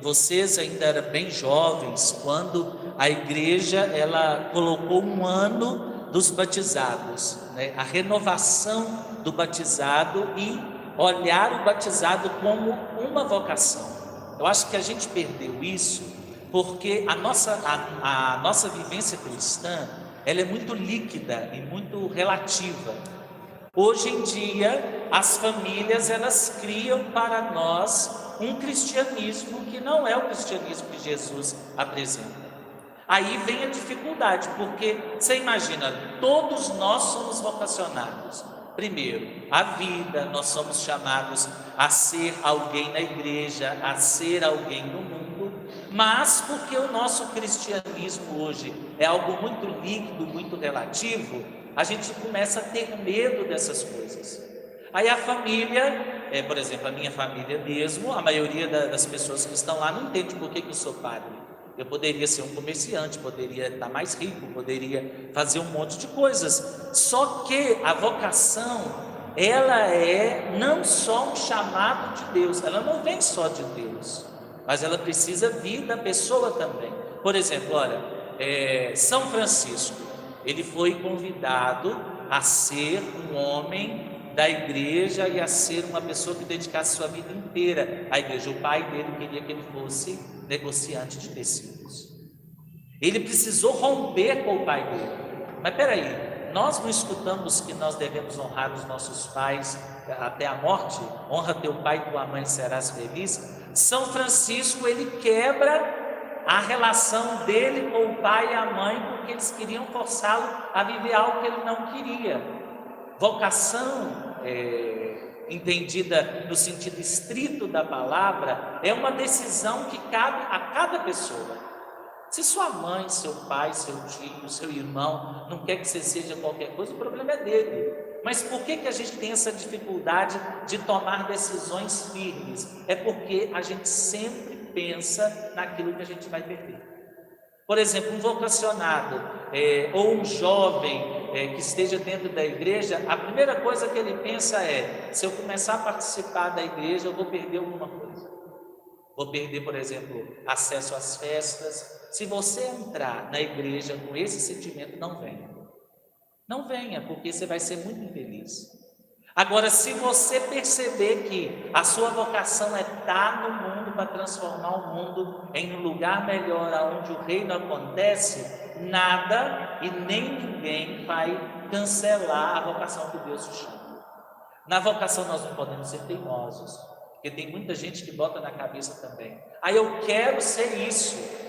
Vocês ainda eram bem jovens quando a igreja ela colocou um ano dos batizados, né? A renovação do batizado e olhar o batizado como uma vocação. Eu acho que a gente perdeu isso porque a nossa vivência cristã ela é muito líquida e muito relativa. Hoje em dia as famílias elas criam para nós um cristianismo que não é o cristianismo que Jesus apresenta. Aí vem a dificuldade, porque você imagina, todos nós somos vocacionados. Primeiro, a vida, nós somos chamados a ser alguém na igreja, a ser alguém no mundo, mas porque o nosso cristianismo hoje é algo muito líquido, muito relativo, a gente começa a ter medo dessas coisas. Aí a família, por exemplo, a minha família mesmo, a maioria das pessoas que estão lá não entende por que eu sou padre. Eu poderia ser um comerciante, poderia estar mais rico, poderia fazer um monte de coisas. Só que a vocação, ela é não só um chamado de Deus, ela não vem só de Deus, mas ela precisa vir da pessoa também. Por exemplo, olha, São Francisco, ele foi convidado a ser um homem da igreja e a ser uma pessoa que dedicasse sua vida inteira à igreja. O pai dele queria que ele fosse negociante de tecidos. Ele precisou romper com o pai dele. Mas peraí, nós não escutamos que nós devemos honrar os nossos pais até a morte? Honra teu pai e tua mãe, serás feliz. São Francisco, ele quebra a relação dele com o pai e a mãe porque eles queriam forçá-lo a viver algo que ele não queria. Vocação, entendida no sentido estrito da palavra, é uma decisão que cabe a cada pessoa. Se sua mãe, seu pai, seu tio, seu irmão não quer que você seja qualquer coisa, o problema é dele. Mas por que a gente tem essa dificuldade de tomar decisões firmes? É porque a gente sempre pensa naquilo que a gente vai perder. Por exemplo, um vocacionado ou um jovem que esteja dentro da igreja, a primeira coisa que ele pensa é: se eu começar a participar da igreja, eu vou perder alguma coisa. Vou perder, por exemplo, acesso às festas. Se você entrar na igreja com esse sentimento, não venha. Não venha, porque você vai ser muito infeliz. Agora, se você perceber que a sua vocação é estar no mundo para transformar o mundo em um lugar melhor, onde o reino acontece, nada e nem ninguém vai cancelar a vocação que Deus te chama. Na vocação nós não podemos ser teimosos, porque tem muita gente que bota na cabeça também: eu quero ser isso.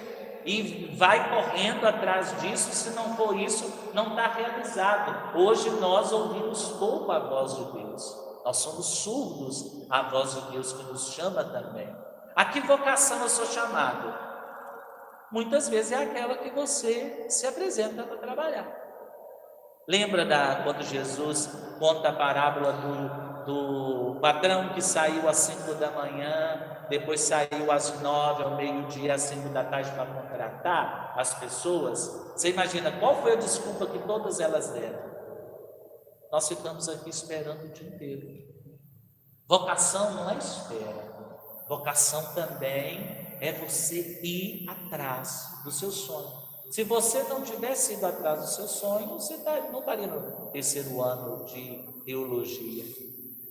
E vai correndo atrás disso, se não for isso, não está realizado. Hoje nós ouvimos pouco a voz de Deus, nós somos surdos à voz de Deus que nos chama também. A que vocação eu sou chamado? Muitas vezes é aquela que você se apresenta para trabalhar. Lembra quando Jesus conta a parábola do patrão que saiu às 5 da manhã, depois saiu às 9, ao meio-dia, às 5 da tarde para contratar as pessoas? Você imagina qual foi a desculpa que todas elas deram? Nós ficamos aqui esperando o dia inteiro. Vocação não é espera. Vocação também é você ir atrás do seu sonho. Se você não tivesse ido atrás do seu sonho, você não estaria no 3º ano de teologia.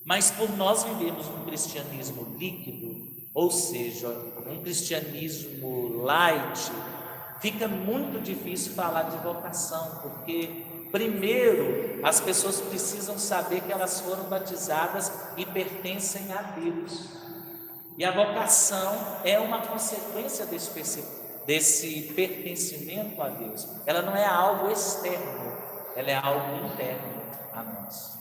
Mas por nós vivemos um cristianismo líquido, ou seja, um cristianismo light, fica muito difícil falar de vocação, porque primeiro as pessoas precisam saber que elas foram batizadas e pertencem a Deus. E a vocação é uma consequência desse pertencimento a Deus. Ela não é algo externo, ela é algo interno a nós.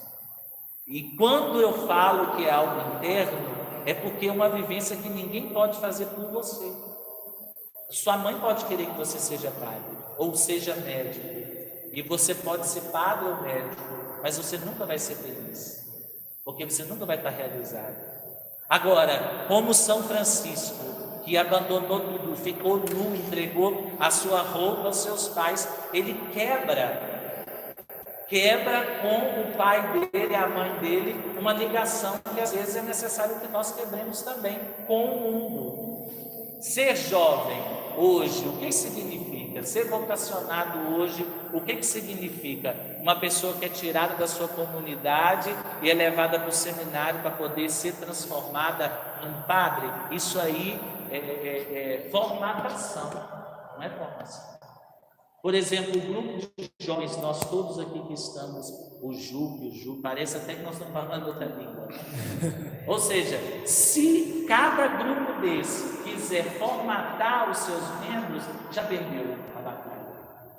E quando eu falo que é algo interno, é porque é uma vivência que ninguém pode fazer por você. Sua mãe pode querer que você seja padre ou seja médico, e você pode ser padre ou médico, mas você nunca vai ser feliz, porque você nunca vai estar realizado. Agora, como São Francisco, que abandonou tudo, ficou nu, entregou a sua roupa aos seus pais, ele quebra com o pai dele, a mãe dele, uma ligação que às vezes é necessário que nós quebremos também com o mundo. Ser jovem hoje, o que significa? Ser vocacionado hoje, o que significa? Uma pessoa que é tirada da sua comunidade e é levada para o seminário para poder ser transformada num padre. Isso aí é formatação, não é formação. Por exemplo, o grupo de jovens, nós todos aqui que estamos, o Ju, parece até que nós estamos falando outra língua. Ou seja, se cada grupo desse quiser formatar os seus membros, já perdeu a batalha.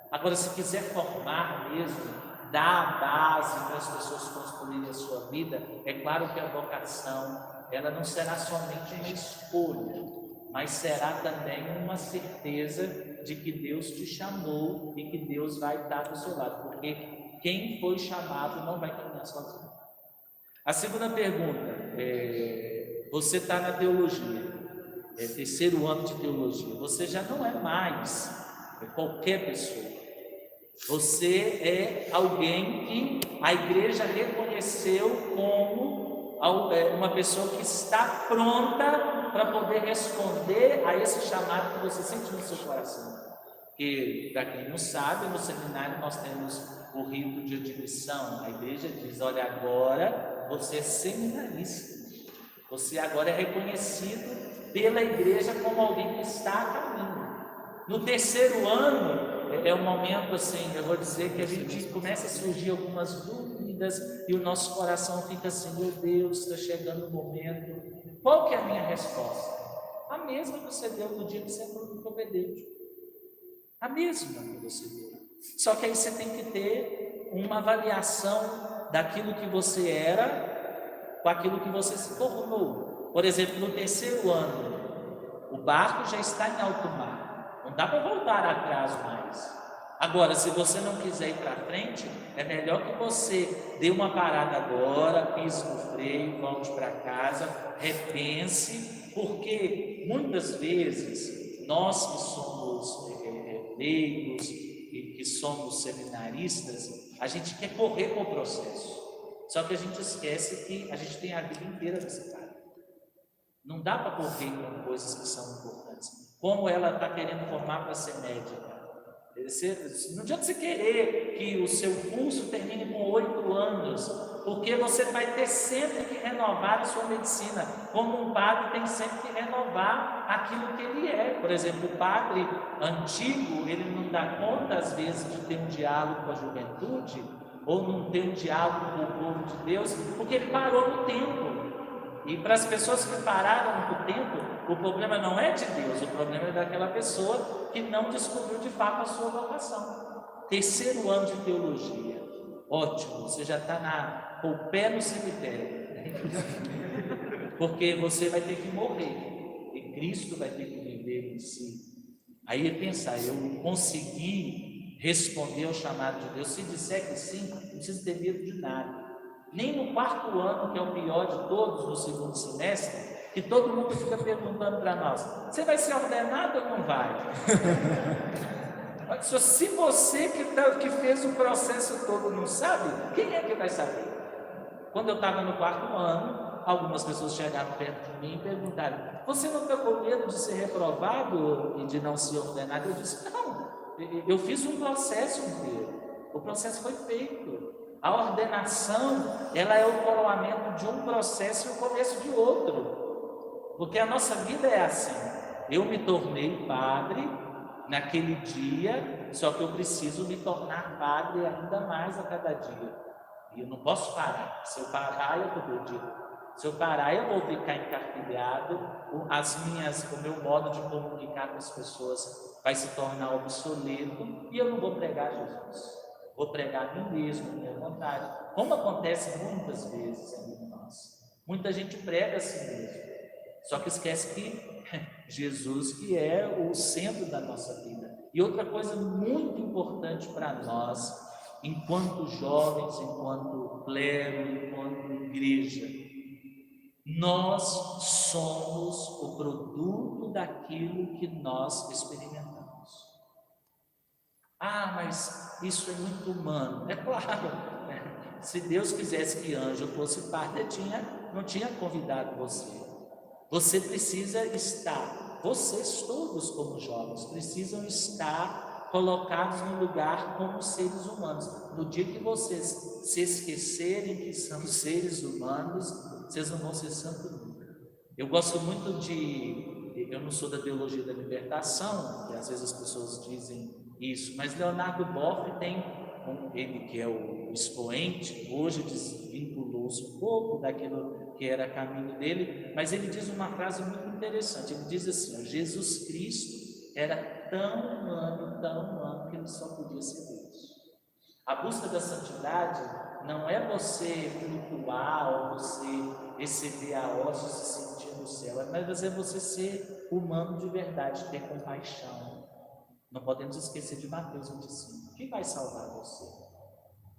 Agora, se quiser formar mesmo, dar a base para as pessoas construírem a sua vida, é claro que a vocação, ela não será somente uma escolha, mas será também uma certeza de que Deus te chamou e que Deus vai estar do seu lado, porque quem foi chamado não vai caminhar sozinho. A segunda pergunta, você está na teologia, 3º ano de teologia, você já não é mais qualquer pessoa, você é alguém que a igreja reconheceu como uma pessoa que está pronta para poder responder a esse chamado que você sente no seu coração. Que, para quem não sabe, no seminário nós temos o rito de admissão. A igreja diz: olha, agora você é seminarista, você agora é reconhecido pela igreja como alguém que está a caminho. No 3º ano é um momento assim, eu vou dizer que a gente começa a surgir algumas dúvidas e o nosso coração fica assim: meu Deus, está chegando o momento. Qual que é a minha resposta? A mesma que você deu no dia que você foi obediente. A mesma que você deu. Só que aí você tem que ter uma avaliação daquilo que você era com aquilo que você se tornou. Por exemplo, no terceiro ano, o barco já está em alto mar, não dá para voltar atrás mais. Agora, se você não quiser ir para frente, é melhor que você dê uma parada agora, pise no freio, volte para casa, repense, porque muitas vezes nós que somos leigos e que somos seminaristas, a gente quer correr com o processo, só que a gente esquece que a gente tem a vida inteira nessa cara. Não dá para correr com coisas que são importantes, como ela está querendo formar para ser médica. Não adianta você querer que o seu curso termine com 8 anos, porque você vai ter sempre que renovar a sua medicina. Como um padre tem sempre que renovar aquilo que ele é. Por exemplo, o padre antigo, ele não dá conta às vezes de ter um diálogo com a juventude, ou não ter um diálogo com o povo de Deus, porque ele parou no tempo. E para as pessoas que pararam no tempo, o problema não é de Deus, o problema é daquela pessoa que não descobriu de fato a sua vocação. Terceiro ano de teologia, ótimo, você já está com o pé no cemitério, porque você vai ter que morrer, e Cristo vai ter que viver em si. Aí é pensar, eu consegui responder ao chamado de Deus. Se disser que sim, não precisa ter medo de nada. Nem no quarto ano, que é o pior de todos, no segundo semestre, que todo mundo fica perguntando para nós: você vai ser ordenado ou não vai? Se você que fez o processo todo não sabe, quem é que vai saber? Quando eu estava no quarto ano, algumas pessoas chegaram perto de mim e perguntaram: você não está com medo de ser reprovado e de não ser ordenado? Eu disse: não, eu fiz um processo inteiro, o processo foi feito. A ordenação, ela é o coroamento de um processo e o começo de outro, porque a nossa vida é assim. Eu me tornei padre naquele dia, só que eu preciso me tornar padre ainda mais a cada dia, e eu não posso parar. Se eu parar, eu estou perdido. Se eu parar, eu vou ficar encarquilhado, o meu modo de comunicar com as pessoas vai se tornar obsoleto, e eu não vou pregar Jesus. Vou pregar a mim mesmo, a minha vontade, como acontece muitas vezes entre nós. Muita gente prega a si mesmo, só que esquece que Jesus que é o centro da nossa vida. E outra coisa muito importante para nós, enquanto jovens, enquanto clero, enquanto igreja, nós somos o produto daquilo que nós experimentamos. Ah, mas isso é muito humano. É claro, né? Se Deus quisesse que anjo fosse padre, não tinha convidado você. Você precisa estar, vocês todos como jovens, precisam estar colocados no lugar como seres humanos. No dia que vocês se esquecerem que são seres humanos, vocês não vão ser santos nunca. Eu gosto muito eu não sou da teologia da libertação, e às vezes as pessoas dizem isso, mas Leonardo Boff tem, ele que é o expoente, hoje desvinculou-se um pouco daquilo que era caminho dele, mas ele diz uma frase muito interessante. Ele diz assim: Jesus Cristo era tão humano, que ele só podia ser Deus. A busca da santidade não é você flutuar ou você receber a hóstia e se sentir no céu, mas é você ser humano de verdade, ter compaixão. Não podemos esquecer de Mateus 25. Quem vai salvar você?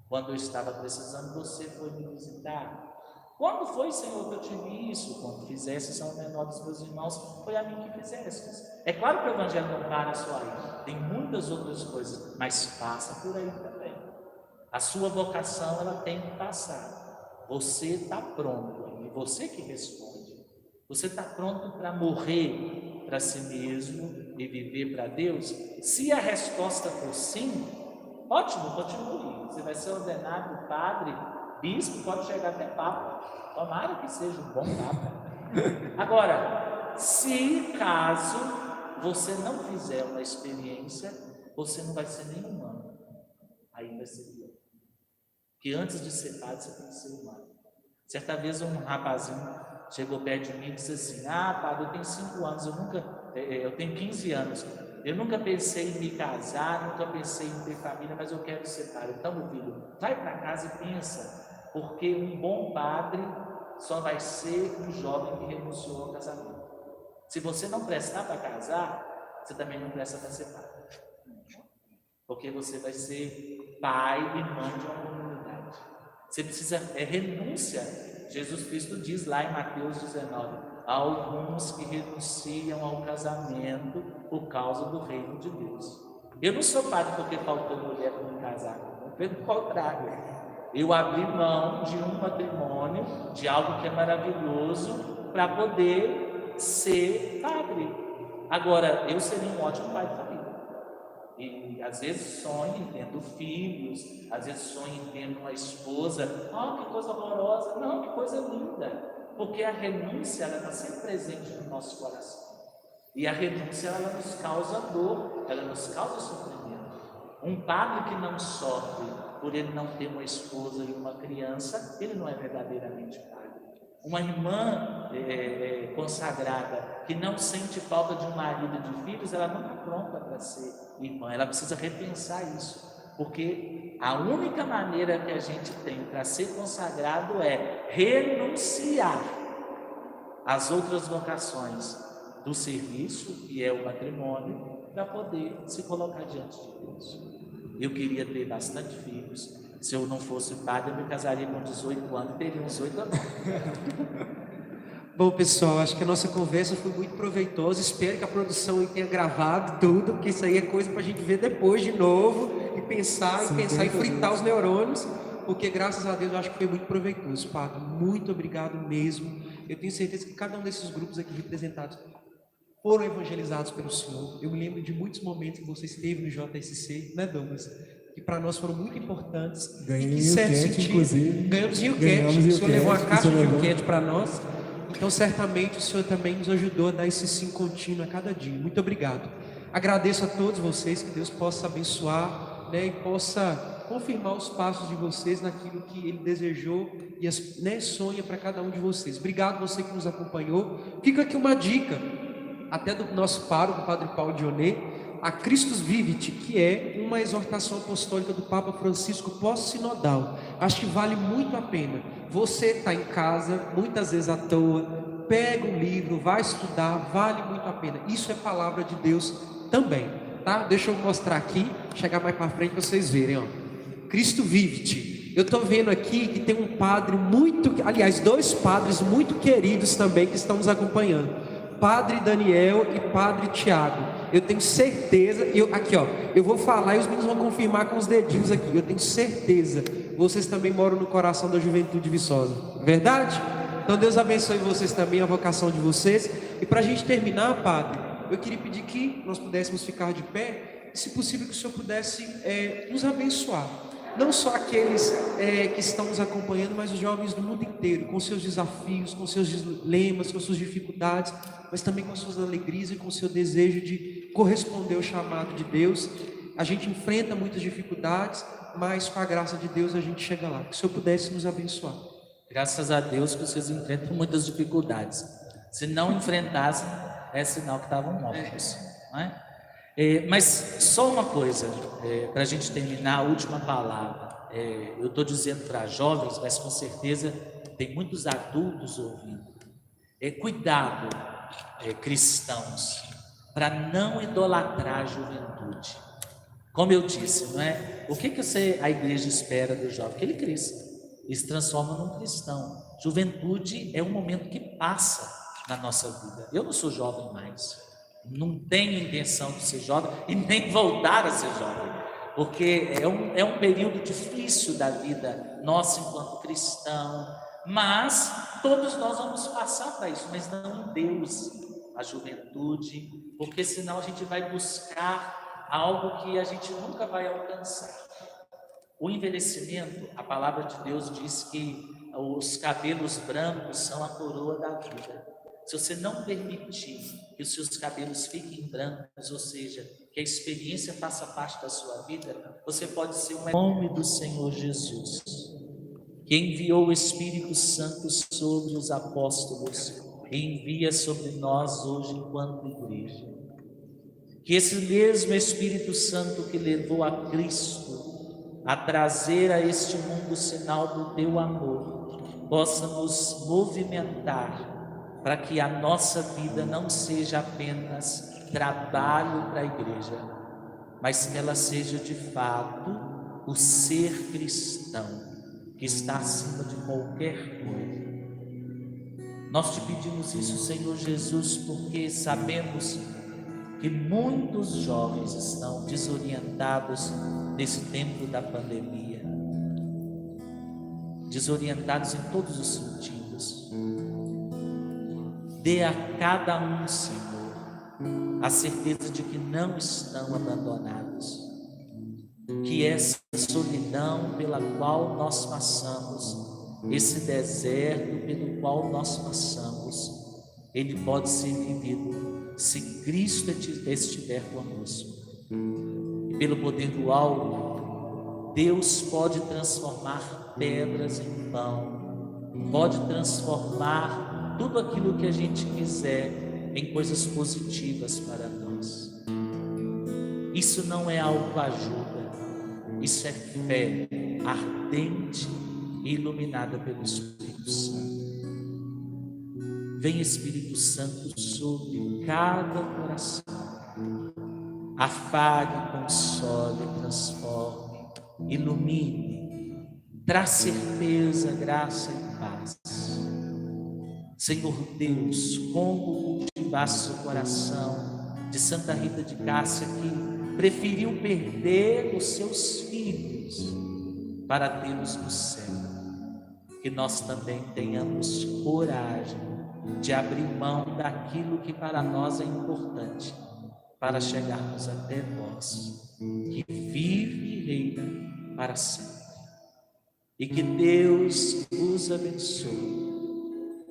Quando eu estava precisando, você foi me visitar. Quando foi, Senhor, que eu tive isso? Quando fizeste ao menor dos meus irmãos, foi a mim que fizeste. É claro que o Evangelho não para só aí. Tem muitas outras coisas, mas passa por aí também. A sua vocação, ela tem que passar. Você está pronto, e você que responde. Você está pronto para morrer para si mesmo e viver para Deus? Se a resposta for sim, ótimo, continue. Você vai ser ordenado padre, bispo, pode chegar até papa. Tomara que seja um bom papa. Agora, se caso você não fizer uma experiência, você não vai ser nem humano. Aí vai ser Deus. Porque antes de ser padre, você tem que ser humano. Certa vez um rapazinho chegou perto de mim e disse assim: padre, eu tenho 5 anos, eu tenho 15 anos, eu nunca pensei em me casar, nunca pensei em ter família, mas eu quero ser padre. Então, meu filho, vai para casa e pensa, porque um bom padre só vai ser um jovem que renunciou ao casamento. Se você não prestar para casar, você também não presta para ser padre, porque você vai ser pai e mãe de uma comunidade. Você precisa, renúncia. Jesus Cristo diz lá em Mateus 19, há alguns que renunciam ao casamento por causa do reino de Deus. Eu não sou padre porque faltou mulher para me casar, pelo contrário, eu abri mão de um matrimônio, de algo que é maravilhoso, para poder ser padre. Agora, eu seria um ótimo pai de família. E às vezes sonho tendo filhos, às vezes sonho tendo uma esposa. Que coisa horrorosa! Não, que coisa linda! Porque a renúncia, ela está sempre presente no nosso coração. E a renúncia, ela nos causa dor, ela nos causa sofrimento. Um padre que não sofre por ele não ter uma esposa e uma criança, ele não é verdadeiramente padre. Uma irmã consagrada que não sente falta de um marido e de filhos, ela não está pronta para ser irmã, ela precisa repensar isso, porque a única maneira que a gente tem para ser consagrado é renunciar às outras vocações do serviço, que é o matrimônio, para poder se colocar diante de Deus. Eu queria ter bastante filhos. Se eu não fosse padre, eu me casaria com 18 anos e teria uns 8 anos. Bom, pessoal, acho que a nossa conversa foi muito proveitosa. Espero que a produção tenha gravado tudo, porque isso aí é coisa para a gente ver depois de novo e pensar e fritar os neurônios, porque graças a Deus eu acho que foi muito proveitoso. Padre, muito obrigado mesmo. Eu tenho certeza que cada um desses grupos aqui representados foram evangelizados pelo Senhor. Eu me lembro de muitos momentos que você esteve no JSC, né, Douglas? Que para nós foram muito importantes. Ganhamos o cat, o Senhor levou uma caixa de Yucat para nós. Então certamente o Senhor também nos ajudou a dar esse sim contínuo a cada dia. Muito obrigado. Agradeço a todos vocês, que Deus possa abençoar, né, e possa confirmar os passos de vocês naquilo que Ele desejou e, né, sonha para cada um de vocês. Obrigado você que nos acompanhou. Fica aqui uma dica, até do nosso pároco, o Padre Paulo Dionet, a Christus Vivit, que é uma exortação apostólica do Papa Francisco pós-sinodal. Acho que vale muito a pena. Você está em casa, muitas vezes à toa, pega um livro, vai estudar, vale muito a pena. Isso é palavra de Deus também, tá? Deixa eu mostrar aqui, chegar mais para frente para vocês verem, ó. Cristo Vivit. Eu estou vendo aqui que tem um padre aliás, 2 padres muito queridos também que estão nos acompanhando. Padre Daniel e Padre Tiago. Eu tenho certeza, aqui ó, eu vou falar e os meninos vão confirmar com os dedinhos aqui. Eu tenho certeza, vocês também moram no coração da juventude viçosa, verdade? Então Deus abençoe vocês também, a vocação de vocês. E para a gente terminar, Padre, eu queria pedir que nós pudéssemos ficar de pé, e se possível que o Senhor pudesse nos abençoar. Não só aqueles que estão nos acompanhando, mas os jovens do mundo inteiro, com seus desafios, com seus dilemas, com suas dificuldades, mas também com as suas alegrias e com o seu desejo de corresponder ao chamado de Deus. A gente enfrenta muitas dificuldades, mas com a graça de Deus a gente chega lá. Que o Senhor pudesse nos abençoar. Graças a Deus que vocês enfrentam muitas dificuldades. Se não enfrentassem, é sinal que estavam mortos, não é? Mas só uma coisa, para a gente terminar, a última palavra. Eu estou dizendo para jovens, mas com certeza tem muitos adultos ouvindo. Cuidado, cristãos, para não idolatrar a juventude. Como eu disse, não é? O que a igreja espera do jovem? Que ele cresça e se transforma num cristão. Juventude é um momento que passa na nossa vida. Eu não sou jovem mais. Não tenho intenção de ser jovem e nem voltar a ser jovem, porque é um período difícil da vida nossa enquanto cristão, mas todos nós vamos passar para isso, mas não em Deus, a juventude, porque senão a gente vai buscar algo que a gente nunca vai alcançar. O envelhecimento, a palavra de Deus diz que os cabelos brancos são a coroa da vida. Se você não permitir que os seus cabelos fiquem brancos, ou seja, que a experiência faça parte da sua vida, você pode ser em nome do Senhor Jesus, que enviou o Espírito Santo sobre os apóstolos, envia sobre nós hoje enquanto igreja. Que esse mesmo Espírito Santo que levou a Cristo a trazer a este mundo o sinal do teu amor, possa nos movimentar para que a nossa vida não seja apenas trabalho para a igreja, mas que ela seja de fato o ser cristão que está acima de qualquer coisa. Nós te pedimos isso, Senhor Jesus, porque sabemos que muitos jovens estão desorientados nesse tempo da pandemia, desorientados em todos os sentidos. Dê a cada um, Senhor, a certeza de que não estão abandonados, que essa solidão pela qual nós passamos, esse deserto pelo qual nós passamos, ele pode ser vivido se Cristo estiver conosco. E pelo poder do alto, Deus pode transformar pedras em pão, pode transformar tudo aquilo que a gente quiser em coisas positivas para nós. Isso não é autoajuda, isso é fé ardente e iluminada pelo Espírito Santo. Vem, Espírito Santo, sobre cada coração, afague, console, transforme, ilumine, traz certeza, graça e paz. Senhor Deus, como cultivasse o coração de Santa Rita de Cássia, que preferiu perder os seus filhos para tê-los no céu. Que nós também tenhamos coragem de abrir mão daquilo que para nós é importante, para chegarmos até vós, que vive e reina para sempre. E que Deus os abençoe,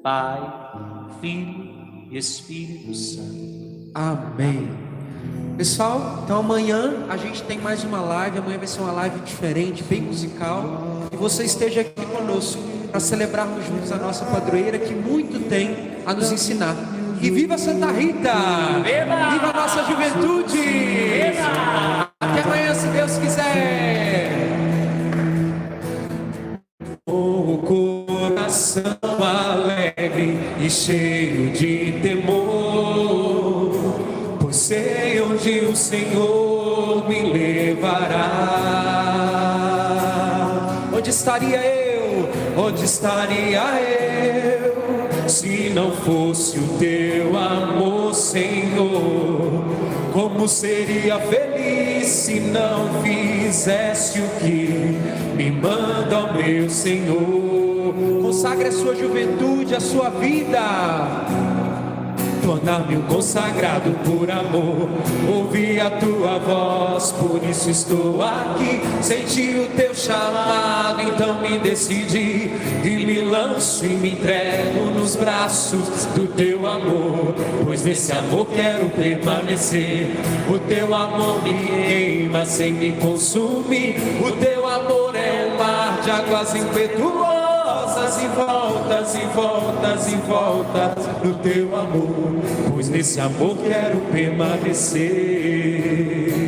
Pai, Filho e Espírito Santo. Amém. Pessoal, então amanhã a gente tem mais uma live. Amanhã vai ser uma live diferente, bem musical. E você esteja aqui conosco para celebrarmos juntos a nossa padroeira, que muito tem a nos ensinar. E viva Santa Rita! Viva! Viva a nossa juventude! Viva! Até amanhã, se Deus quiser! O coração alegre e cheio de temor, pois sei onde o Senhor me levará. Onde estaria eu? Onde estaria eu se não fosse o teu amor, Senhor? Como seria feliz se não fizesse o que me manda o meu Senhor? Consagre a sua juventude, a sua vida. Tornar-me um consagrado por amor, ouvir a tua voz, por isso estou aqui. Senti o teu chamado, então me decidi e me lanço e me entrego nos braços do teu amor, pois nesse amor quero permanecer. O teu amor me queima sem me consumir, o teu amor é um mar de águas impetuosas, e voltas e voltas e voltas no teu amor, pois nesse amor quero permanecer.